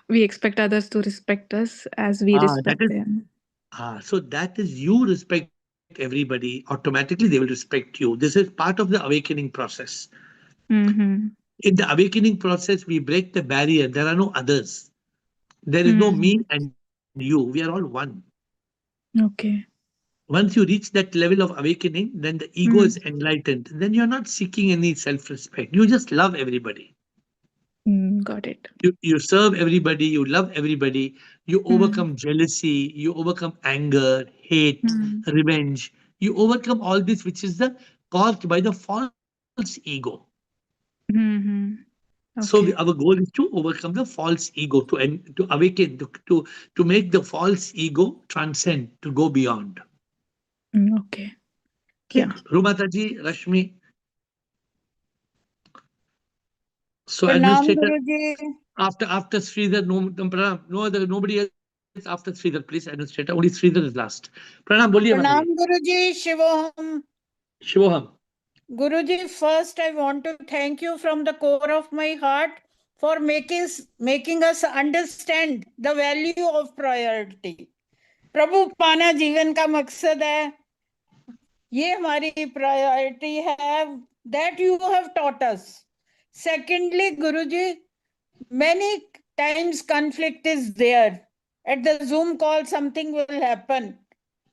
We expect others to respect us as we Ah, that respect is them. so that is you respect everybody, automatically they will respect you. This is part of the awakening process. Mm-hmm. In the awakening process, we break the barrier. There are no others. There is no Mm-hmm. me and you. We are all one. Okay. Once you reach that level of awakening, then the ego is Mm. enlightened. Then you're not seeking any self-respect. You just love everybody. Mm, got it. You serve everybody. You love everybody. You Mm. overcome jealousy. You overcome anger, hate, Mm. revenge. You overcome all this, which is the caused by the false ego. Mm-hmm. So our Okay. goal is to overcome the false ego, to awaken, to make the false ego transcend, to go beyond. Mm, okay. Okay, Yeah. Rumataji, Rashmi. So प्रणाम administrator Guru ji. after Sridhar, no other, nobody else after Sridhar, please. Administrator, only Sridhar is last. Pranam, बोलिए माताजी. प्रणाम गुरु जी, शिवोहम। शिवोहम. गुरु जी, first I want to thank you from the core of my heart for making us understand the value of priority. प्रभु पाना जीवन का मकसद है, ये हमारी प्रायोरिटी है, that you have taught us. Secondly, Guru ji, many times conflict is there. At the Zoom call, something will happen.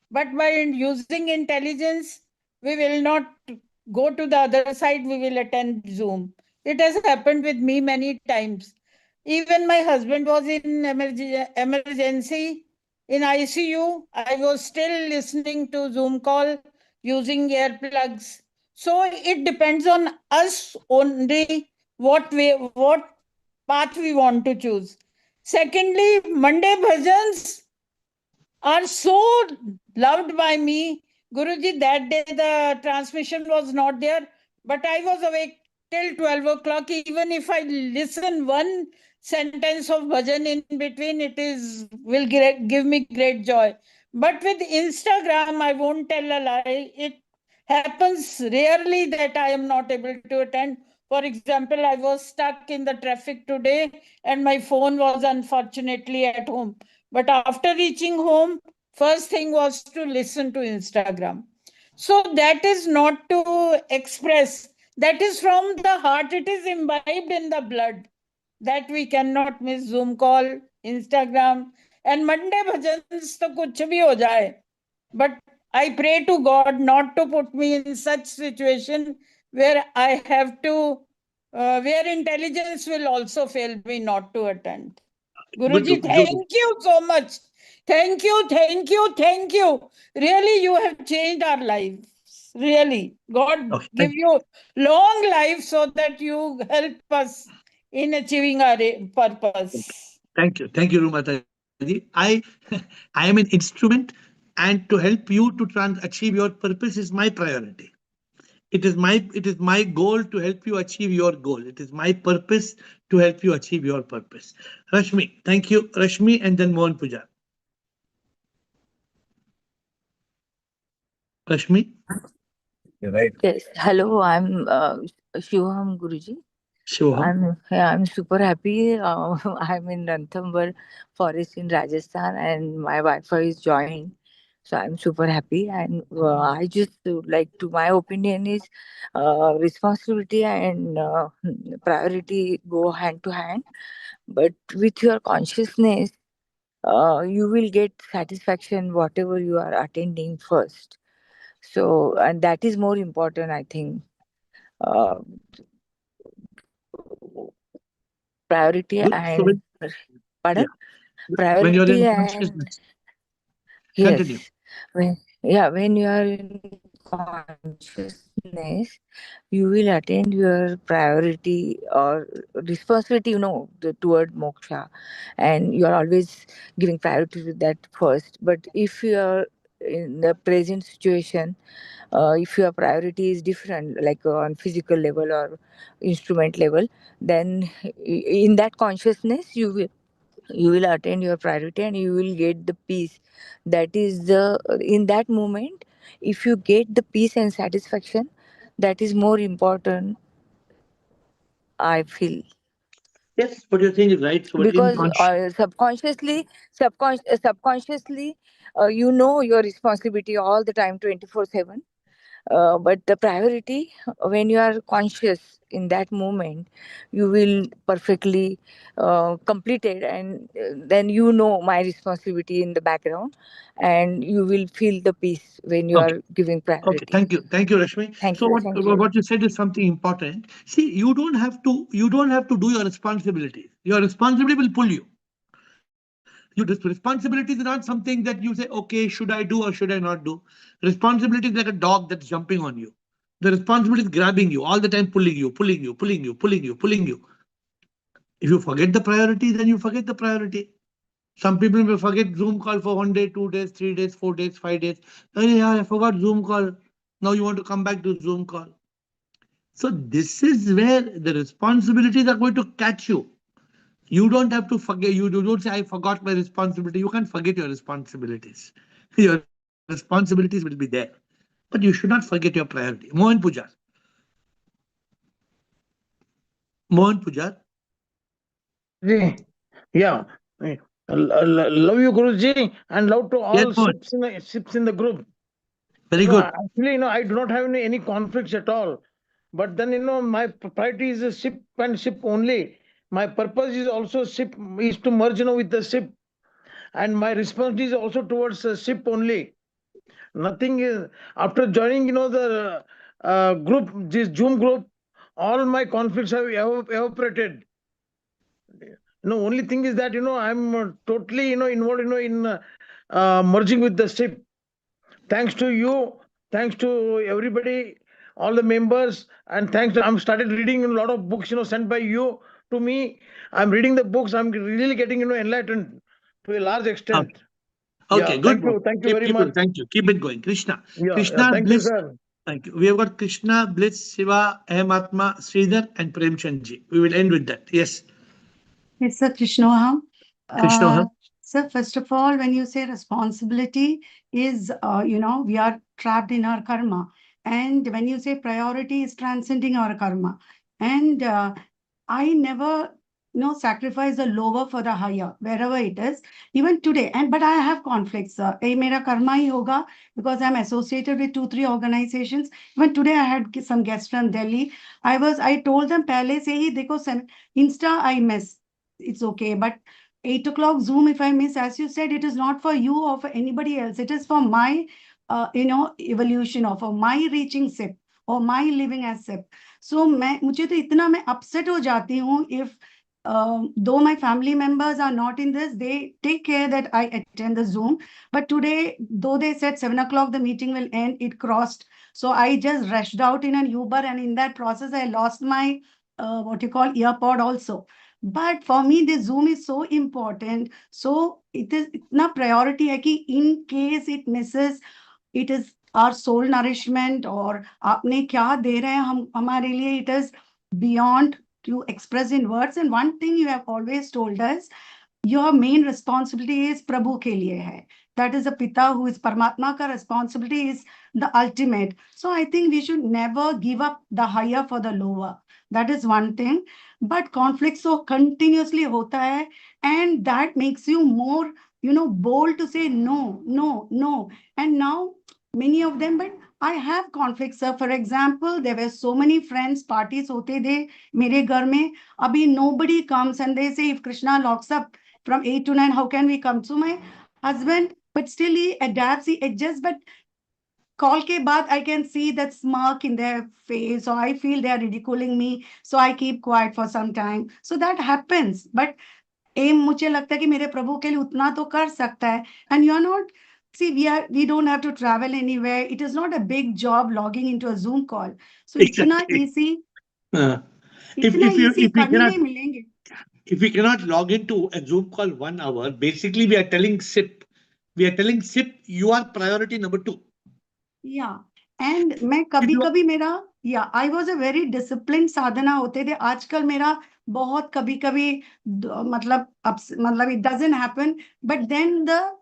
But by using intelligence, we will not go to the other side, we will attend Zoom. It has happened with me many times. Even my husband was in emergency in ICU. I was still listening to Zoom call using earplugs. So it depends on us only what path we want to choose. Secondly, Monday bhajans are so loved by me. Guruji, that day the transmission was not there, but I was awake till 12 o'clock. Even if I listen one sentence of bhajan in between, it is will give me great joy. But with Instagram, I won't tell a lie. It happens rarely that I am not able to attend. For example, I was stuck in the traffic today and my phone was unfortunately at home. But after reaching home, first thing was to listen to Instagram. So that is not to express, that is from the heart, it is imbibed in the blood that we cannot miss Zoom call, Instagram, and Monday bhajans to kuch bhi ho jaye. But I pray to God not to put me in such situation where I have to, where intelligence will also fail me not to attend. Guruji, thank you so much. Thank you, thank you, thank you. Really, you have changed our lives. Really. God give you long life so that you help us in achieving our purpose. Thank you, Rumataji. I am an instrument, and to help you to achieve your purpose is my priority. It is my goal to help you achieve your goal. It is my purpose to help you achieve your purpose. Rashmi, thank you. Rashmi, and then Mohan Puja. Rashmi? You're right. Yes. Hello, I'm Shivam Guruji. Shivam. I'm super happy. I'm in Ranthambore forest in Rajasthan, and my Wi-Fi is joined. So I'm super happy, and I just like to my opinion is responsibility and priority go hand to hand. But with your consciousness, you will get satisfaction whatever you are attending first. So, and that is more important, I think. Uh, Priority Good. So and yeah, pardon, when you're priority in and consciousness, continue. yes, when you are in consciousness, you will attend your priority or responsibility, toward moksha, and you are always giving priority to that first. But if you are in the present situation, if your priority is different, like on physical level or instrument level, then in that consciousness you will attain your priority and you will get the peace. That is the in that moment, if you get the peace and satisfaction, that is more important, I feel. Yes, what you're saying is right. So, but in Because conscious, subconsciously, your responsibility all the time, 24/7. But the priority, when you are conscious in that moment, you will perfectly complete it, and then my responsibility in the background, and you will feel the peace when you okay. are giving Okay, priority. thank you, Rashmi. Thank So you, thank you. what you said is something important. See, you don't have to do your responsibilities. Your responsibility will pull you. Your responsibility is not something that you say, okay, should I do or should I not do? Responsibility is like a dog that's jumping on you. The responsibility is grabbing you all the time, pulling you, pulling you, pulling you, pulling you, pulling you. If you forget the priority, then you forget the priority. Some people may forget Zoom call for 1 day, 2 days, 3 days, 4 days, 5 days. Oh, yeah, I forgot Zoom call. Now you want to come back to Zoom call. So this is where the responsibilities are going to catch you. You don't have to forget. You don't say, I forgot my responsibility. You can't forget your responsibilities. Your responsibilities will be there. But you should not forget your priority. Mohan Pujar. Mohan Pujar. Yeah. Love you, Guruji, and love to Yes, all Mohan. ships in the group. Very good. Actually, I do not have any conflicts at all. But then, my priority is a ship and ship only. My purpose is also ship is to merge, with the ship, and my responsibility is also towards a ship only. Nothing is after joining, the group, this Zoom group. All my conflicts have evaporated. Only thing is that I'm totally involved in merging with the ship. Thanks to you, thanks to everybody, all the members, and thanks to I'm started reading a lot of books sent by you to me. I'm reading the books. I'm really getting enlightened to a large Okay, extent. okay, Yeah, good. thank you Keep, very keep much. it. Thank you. Keep it going. Krishna. Yeah, Krishna, thank you, Bliss. sir. Thank you. We have got Krishna, Bliss, Shiva, Ahmatma, Sridhar, and Premchandji. We will end with that. Yes. Yes, sir, Krishnoham. Krishna. Sir, first of all, when you say responsibility is, we are trapped in our karma. And when you say priority is transcending our karma. And I never sacrifice the lower for the higher, wherever it is. Even today, but I have conflicts. ये मेरा karma ही होगा, because I'm associated with 2-3 organizations. Even today, I had some guests from Delhi. I told them पहले से ही, देखो, Insta I miss. It's okay, but 8 o'clock Zoom, if I miss, as you said, it is not for you or for anybody else. It is for my, evolution, or for my reaching SIP, or my living as SIP. So मुझे तो इतना मैं upset हो जाती हूँ if though my family members are not in this, they take care that I attend the Zoom. But today, though they said 7 o'clock the meeting will end, it crossed. So I just rushed out in an Uber, and in that process, I lost my what you call earpod also. But for me, this Zoom is so important. So it is itna priority hai ki in case it misses, it is our soul nourishment, or आपने क्या दे रहे हैं हम हमारे लिए, it is beyond to express in words. And one thing you have always told us, your main responsibility is Prabhu ke liye hai. That is a Pita, who is Paramatma ka responsibility is the ultimate. So I think we should never give up the higher for the lower. That is one thing. But conflict so continuously hota hai, and that makes you more, bold to say no, no, no. And now many of them, but I have conflicts, sir. For example, there were so many friends parties hote the mere ghar mein. Abhi nobody comes, and they say if Krishna locks up from 8 to 9, how can we come? So my husband, but still he adapts, he adjusts, but call ke baad I can see that smirk in their face, or I feel they are ridiculing me. So I keep quiet for some time. So that happens. But um मुझे लगता है कि मेरे प्रभु के लिए उतना तो कर सकता है. And you're not, see, we don't have to travel anywhere. It is not a big job logging into a Zoom call. So इतना Exactly. easy, Uh, इतना easy if we कभी cannot नहीं मिलेंगे. if we cannot log into a Zoom call 1 hour, basically we are telling SIP, you are priority number 2. Yeah. And मैं If कभी you are, कभी मेरा, I was a very disciplined साधना होते थे. आजकल मेरा बहुत कभी कभी मतलब it doesn't happen. But then the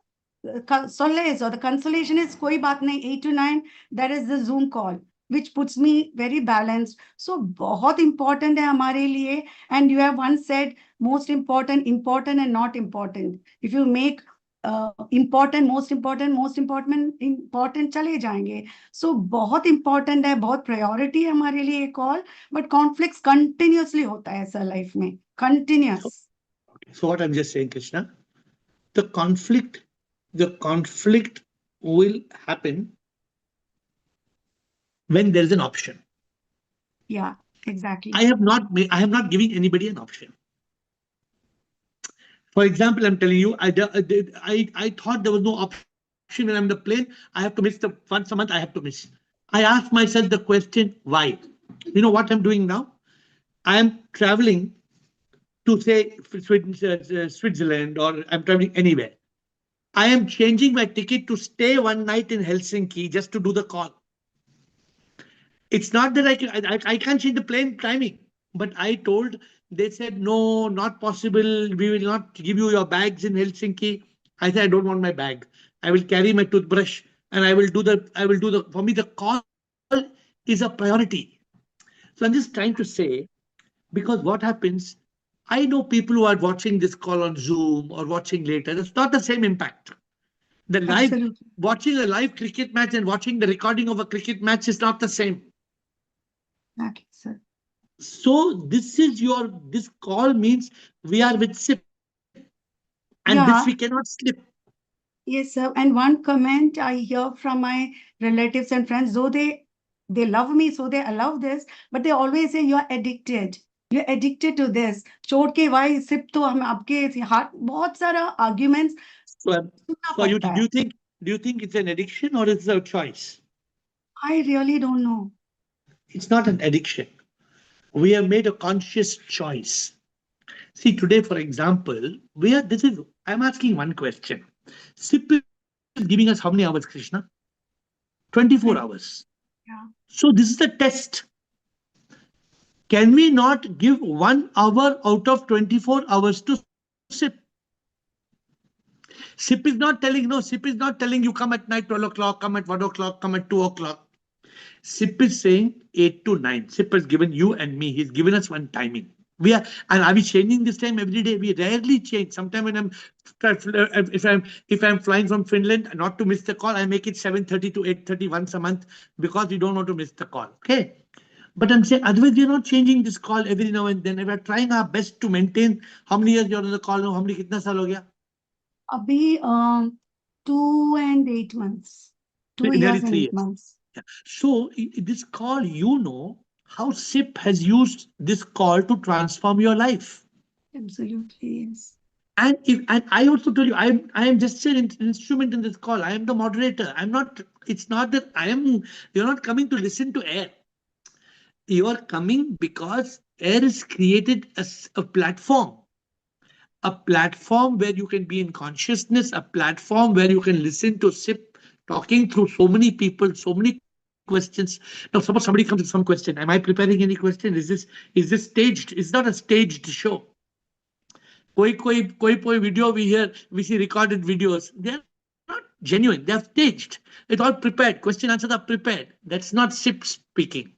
solace or the consolation is कोई बात नहीं, 8 to 9, that is the Zoom call, which puts me very balanced. So बहुत important है हमारे लिए. And you have once said, most important, important and not important. If you make important, most important चले जाएंगे. So बहुत important है, बहुत priority है हमारे लिए कॉल. But conflicts continuously होता है सर लाइफ में, continuous. so what I'm just saying, Krishna, the conflict will happen when there is an option. Yeah, exactly. I have not given anybody an option. For example, I'm telling you, I thought there was no option when I'm in the plane. I have to miss once a month. I have to miss. I asked myself the question, why? You know what I'm doing now? I am traveling to say Switzerland, or I'm traveling anywhere. I am changing my ticket to stay one night in Helsinki just to do the call. It's not that I can't change the plane timing, but they said, no, not possible. We will not give you your bags in Helsinki. I said, I don't want my bag. I will carry my toothbrush, and for me, the call is a priority. So I'm just trying to say, because what happens, I know people who are watching this call on Zoom or watching later, it's not the same impact. Watching a live cricket match and watching the recording of a cricket match is not the same. Okay, sir. So this call means we are with SIP, and this we cannot slip. Yes, sir. And one comment I hear from my relatives and friends, though they love me, so they allow this, but they always say you're addicted. You're addicted to this. छोड़ के why SIP तो हम आपके हाथ बहुत सारा arguments. So do you think it's an addiction or it's a choice? I really don't know. It's not an addiction. We have made a conscious choice. See, today, for example, I'm asking one question. SIP is giving us how many hours, Krishna? 24 hours. Yeah. So this is a test. Can we not give 1 hour out of 24 hours to SIP? SIP is not telling you come at night 12 o'clock, come at 1 o'clock, come at 2 o'clock. SIP is saying 8 to 9. SIP has given you and me, he's given us one timing. And are we changing this time every day? We rarely change. Sometimes when if I'm flying from Finland, not to miss the call, I make it 7:30 to 8:30 once a month because we don't want to miss the call. Okay. But I'm saying otherwise we're not changing this call every now and then. We're trying our best to maintain. How many years you're on the call now? How many kitna saal ho gaya? Abhi 2 and 8 months. 2 years Nearly and 3 8 years. months. Yeah. So this call, how SIP has used this call to transform your life. Absolutely, yes. And I also told you, I am just an instrument in this call. I am the moderator. I'm not. It's not that I am. You're not coming to listen to AiR. You are coming because AiR is created as a platform. A platform where you can be in consciousness. A platform where you can listen to SIP talking through so many people, so many questions. Now, suppose somebody comes with some question. Am I preparing any question? Is this staged? It's not a staged show. कोई video we hear, we see recorded videos. They're not genuine. They're staged. It's all prepared. Question answers are prepared. That's not SIP speaking.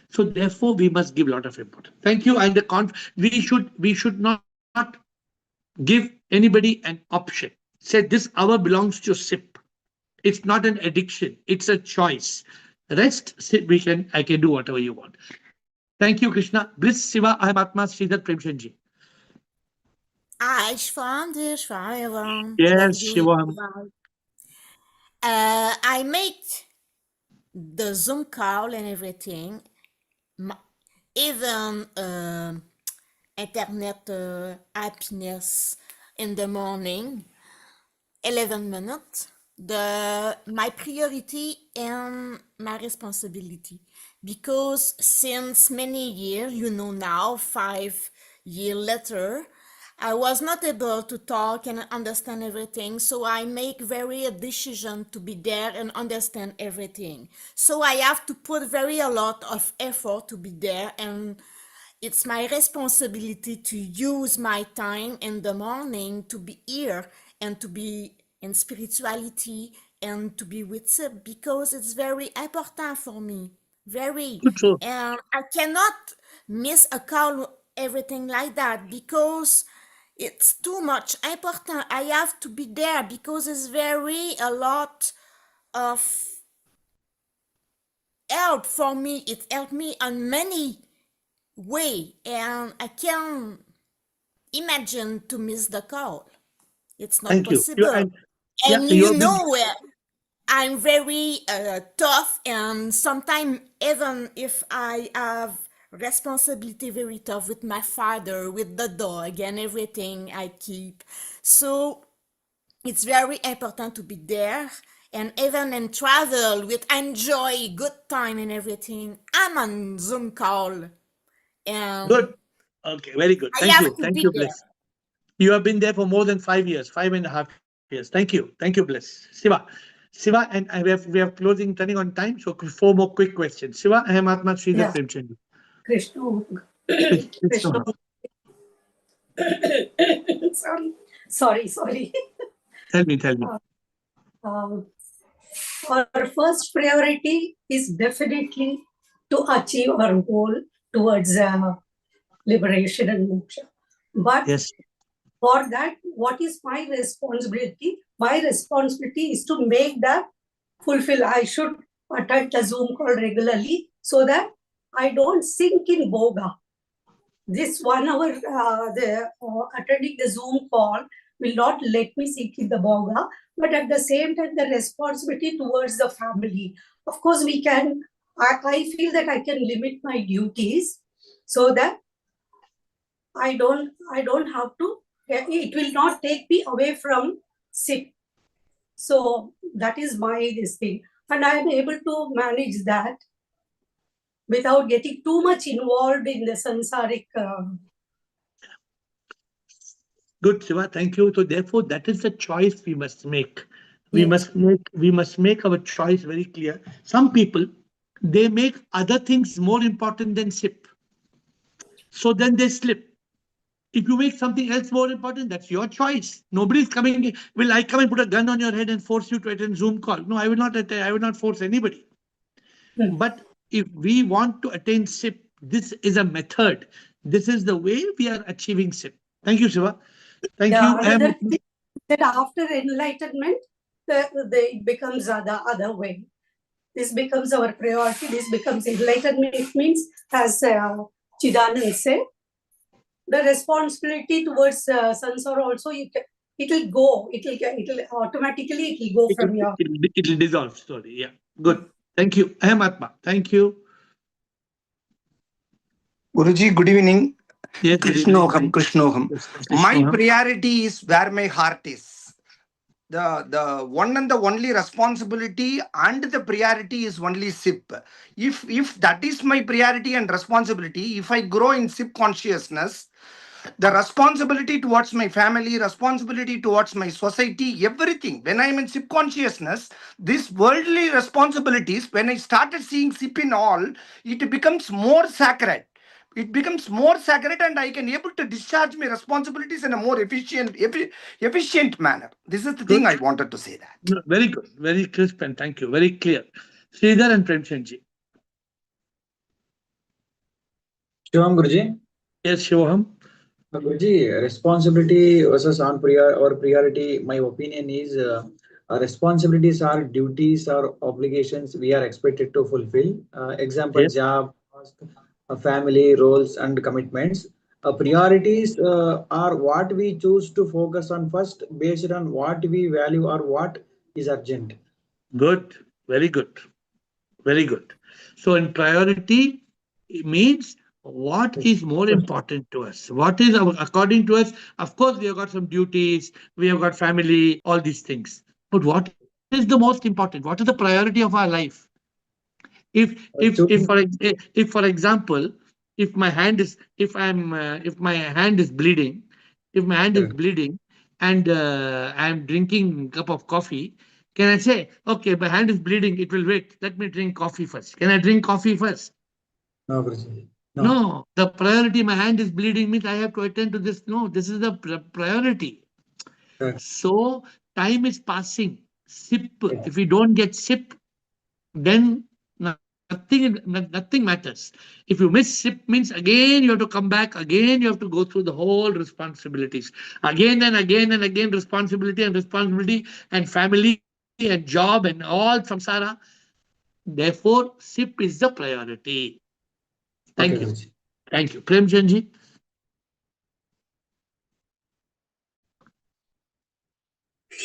So therefore, we must give a lot of importance. Thank you. And we should not give anybody an option. Say this hour belongs to SIP. It's not an addiction. It's a choice. Rest, I can do whatever you want. Thank you, Krishna. Bliss Siva, I am Atma Sridhar Premchandji. Shvaram, Yes, like you. Shivam. I made the Zoom call and everything, even internet happiness in the morning, 11 minutes. My priority and my responsibility, because since many years, now 5 years later, I was not able to talk and understand everything, so I make very a decision to be there and understand everything. So I have to put a lot of effort to be there, and it's my responsibility to use my time in the morning to be here and to be in spirituality and to be with Sib, because it's very important for me. Very. And I cannot miss a call, everything like that, because it's too much important. I have to be there because it's very a lot of help for me. It helped me on many way, and I can imagine to miss the call. It's not Thank you. possible. Yeah, And you have been. I'm very tough, and sometimes even if I have responsibility, very tough with my father, with the dog and everything I keep. So it's very important to be there, and even in travel with enjoy good time and everything, I'm on Zoom call, and Good. Okay, very good. I Thank have you. to Thank be you, there. Bliss. You have been there for more than 5 years, 5.5 years. Thank you. Thank you, Bliss. Siva, and we have closing turning on time. So 4 more quick questions. Siva, I am Atma Sridhar Yeah. Premchandji. Krishna. Krishna. Sorry. Tell me. Uh, our first priority is definitely to achieve our goal towards liberation and moksha. But Yes. for that, what is my responsibility? My responsibility is to make that fulfill. I should attend the Zoom call regularly so that I don't sink in boga. This 1 hour attending the Zoom call will not let me seek in the boga, but at the same time, the responsibility towards the family. Of course, I feel that I can limit my duties so that I don't have to, it will not take me away from sick. So that is this thing. And I am able to manage that without getting too much involved in the sansaric. Good, Siva. Thank you. So therefore, that is the choice we must make. We must make our choice very clear. Some people, they make other things more important than SIP. So then they slip. If you make something else more important, that's your choice. Nobody's coming. Will I come and put a gun on your head and force you to attend Zoom call? No, I will not attend. I will not force anybody. But if we want to attain SIP, this is a method. This is the way we are achieving SIP. Thank you, Shiva. Thank Yeah, you. another thing that after enlightenment, it becomes the other way. This becomes our priority. This becomes enlightenment means, as Chidanand said, the responsibility towards sons are also it will go. It will automatically it will go from your. It will dissolve slowly. Yeah. Good. Thank you. I am Atma. Thank you. Guruji, good evening. Yes, Krishnoham, Krishnoham. My Krishnoham. priority is where my heart is. The one and the only responsibility and the priority is only SIP. If that is my priority and responsibility, if I grow in SIP consciousness, the responsibility towards my family, responsibility towards my society, everything. When I'm in SIP consciousness, these worldly responsibilities, when I started seeing SIP in all, it becomes more sacred. It becomes more sacred, and I can able to discharge my responsibilities in a more efficient manner. This is the thing I wanted to say that. No, very good. Very crisp, and thank you. Very clear. Sridhar and Premchandji. Shivam Guruji. Yes, Shivam. Guruji, responsibility versus on priority, my opinion is our responsibilities are duties or obligations we are expected to fulfill. Example, Yes. job, family, roles, and commitments. Priorities are what we choose to focus on first based on what we value or what is urgent. Good. Very good. Very good. So, in priority, it means what is more important to us? What is according to us? Of course, we have got some duties, we have got family, all these things. But what is the most important? What is the priority of our life? If for example, if my hand is if my hand is bleeding, if my hand is bleeding, and I'm drinking a cup of coffee, can I say, okay, my hand is bleeding, it will wait, let me drink coffee first? Can I drink coffee first? No, Guruji. No, the priority, my hand is bleeding means I have to attend to this. No, this is the priority. So time is passing. SIP, if we don't get SIP, then nothing matters. If you miss SIP means again you have to come back, again you have to go through the whole responsibilities. Again and again and again, responsibility and family and job and all samsara. Therefore, SIP is the priority. Thank you. Thank you. Premchandji.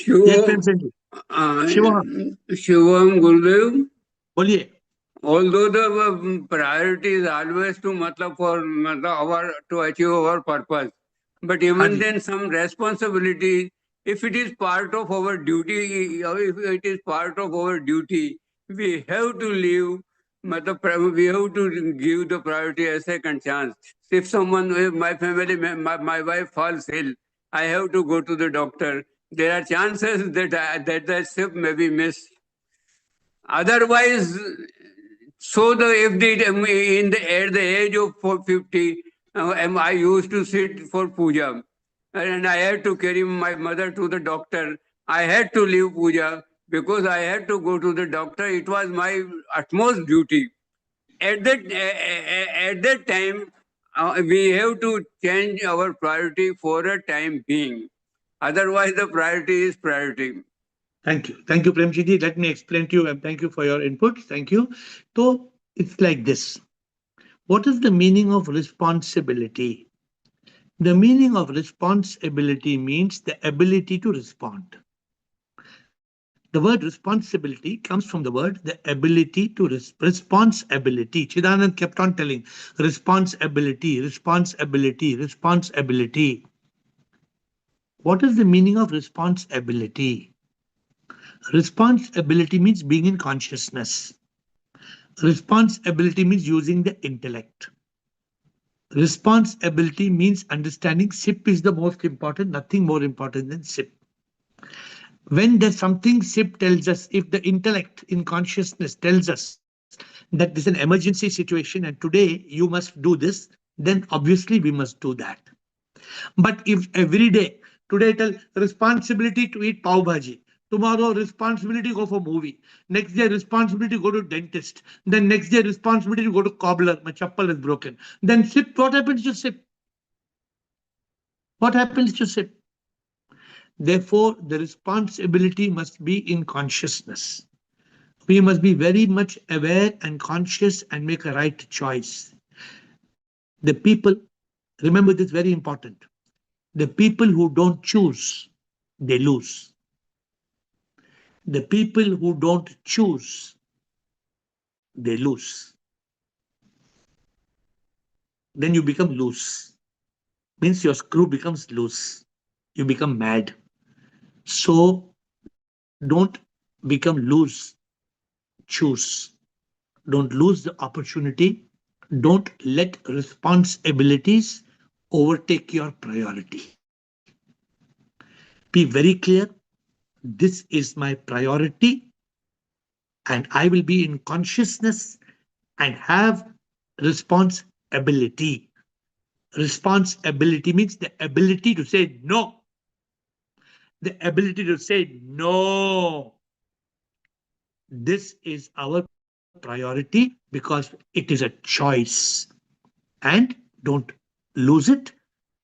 Yes, Premchandji. Shivam Gurudev. Boliye. Although the priority is always to to achieve our purpose, but even then some responsibility, if it is part of our duty, if it is part of our duty, we have to leave. We have to give the priority a second chance. If my family, my wife falls ill, I have to go to the doctor. There are chances that the ship may be missed. Otherwise, if at the age of 50, I used to sit for puja, and I had to carry my mother to the doctor. I had to leave puja because I had to go to the doctor. It was my utmost duty. At that time, we have to change our priority for a time being. Otherwise, the priority is priority. Thank you. Thank you, Premchiji. Let me explain to you, and thank you for your input. Thank you. So it's like this. What is the meaning of responsibility? The meaning of responsibility means the ability to respond. The word responsibility comes from the word the ability to responsibility. Chidanand kept on telling responsibility, responsibility, responsibility. What is the meaning of responsibility? Responsibility means being in consciousness. Responsibility means using the intellect. Responsibility means understanding SIP is the most important, nothing more important than SIP. When there's something SIP tells us, if the intellect in consciousness tells us that there's an emergency situation and today you must do this, then obviously we must do that. But if every day, today tell responsibility to eat pav bhaji, Tomorrow, responsibility go for movie. Next day, responsibility go to dentist. Then next day, responsibility go to cobbler. My chappal is broken. Then SIP, what happens to SIP? What happens to SIP? Therefore, the responsibility must be in consciousness. We must be very much aware and conscious and make a right choice. The people, remember this, very important. The people who don't choose, they lose. The people who don't choose, they lose. Then you become loose. Means your screw becomes loose. You become mad. So don't become loose. Choose. Don't lose the opportunity. Don't let responsibilities overtake your priority. Be very clear. This is my priority, and I will be in consciousness and have responsibility. Responsibility means the ability to say no. The ability to say no. This is our priority because it is a choice. And don't lose it.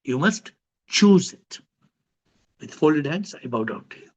You must choose it. With folded hands, I bow down to you.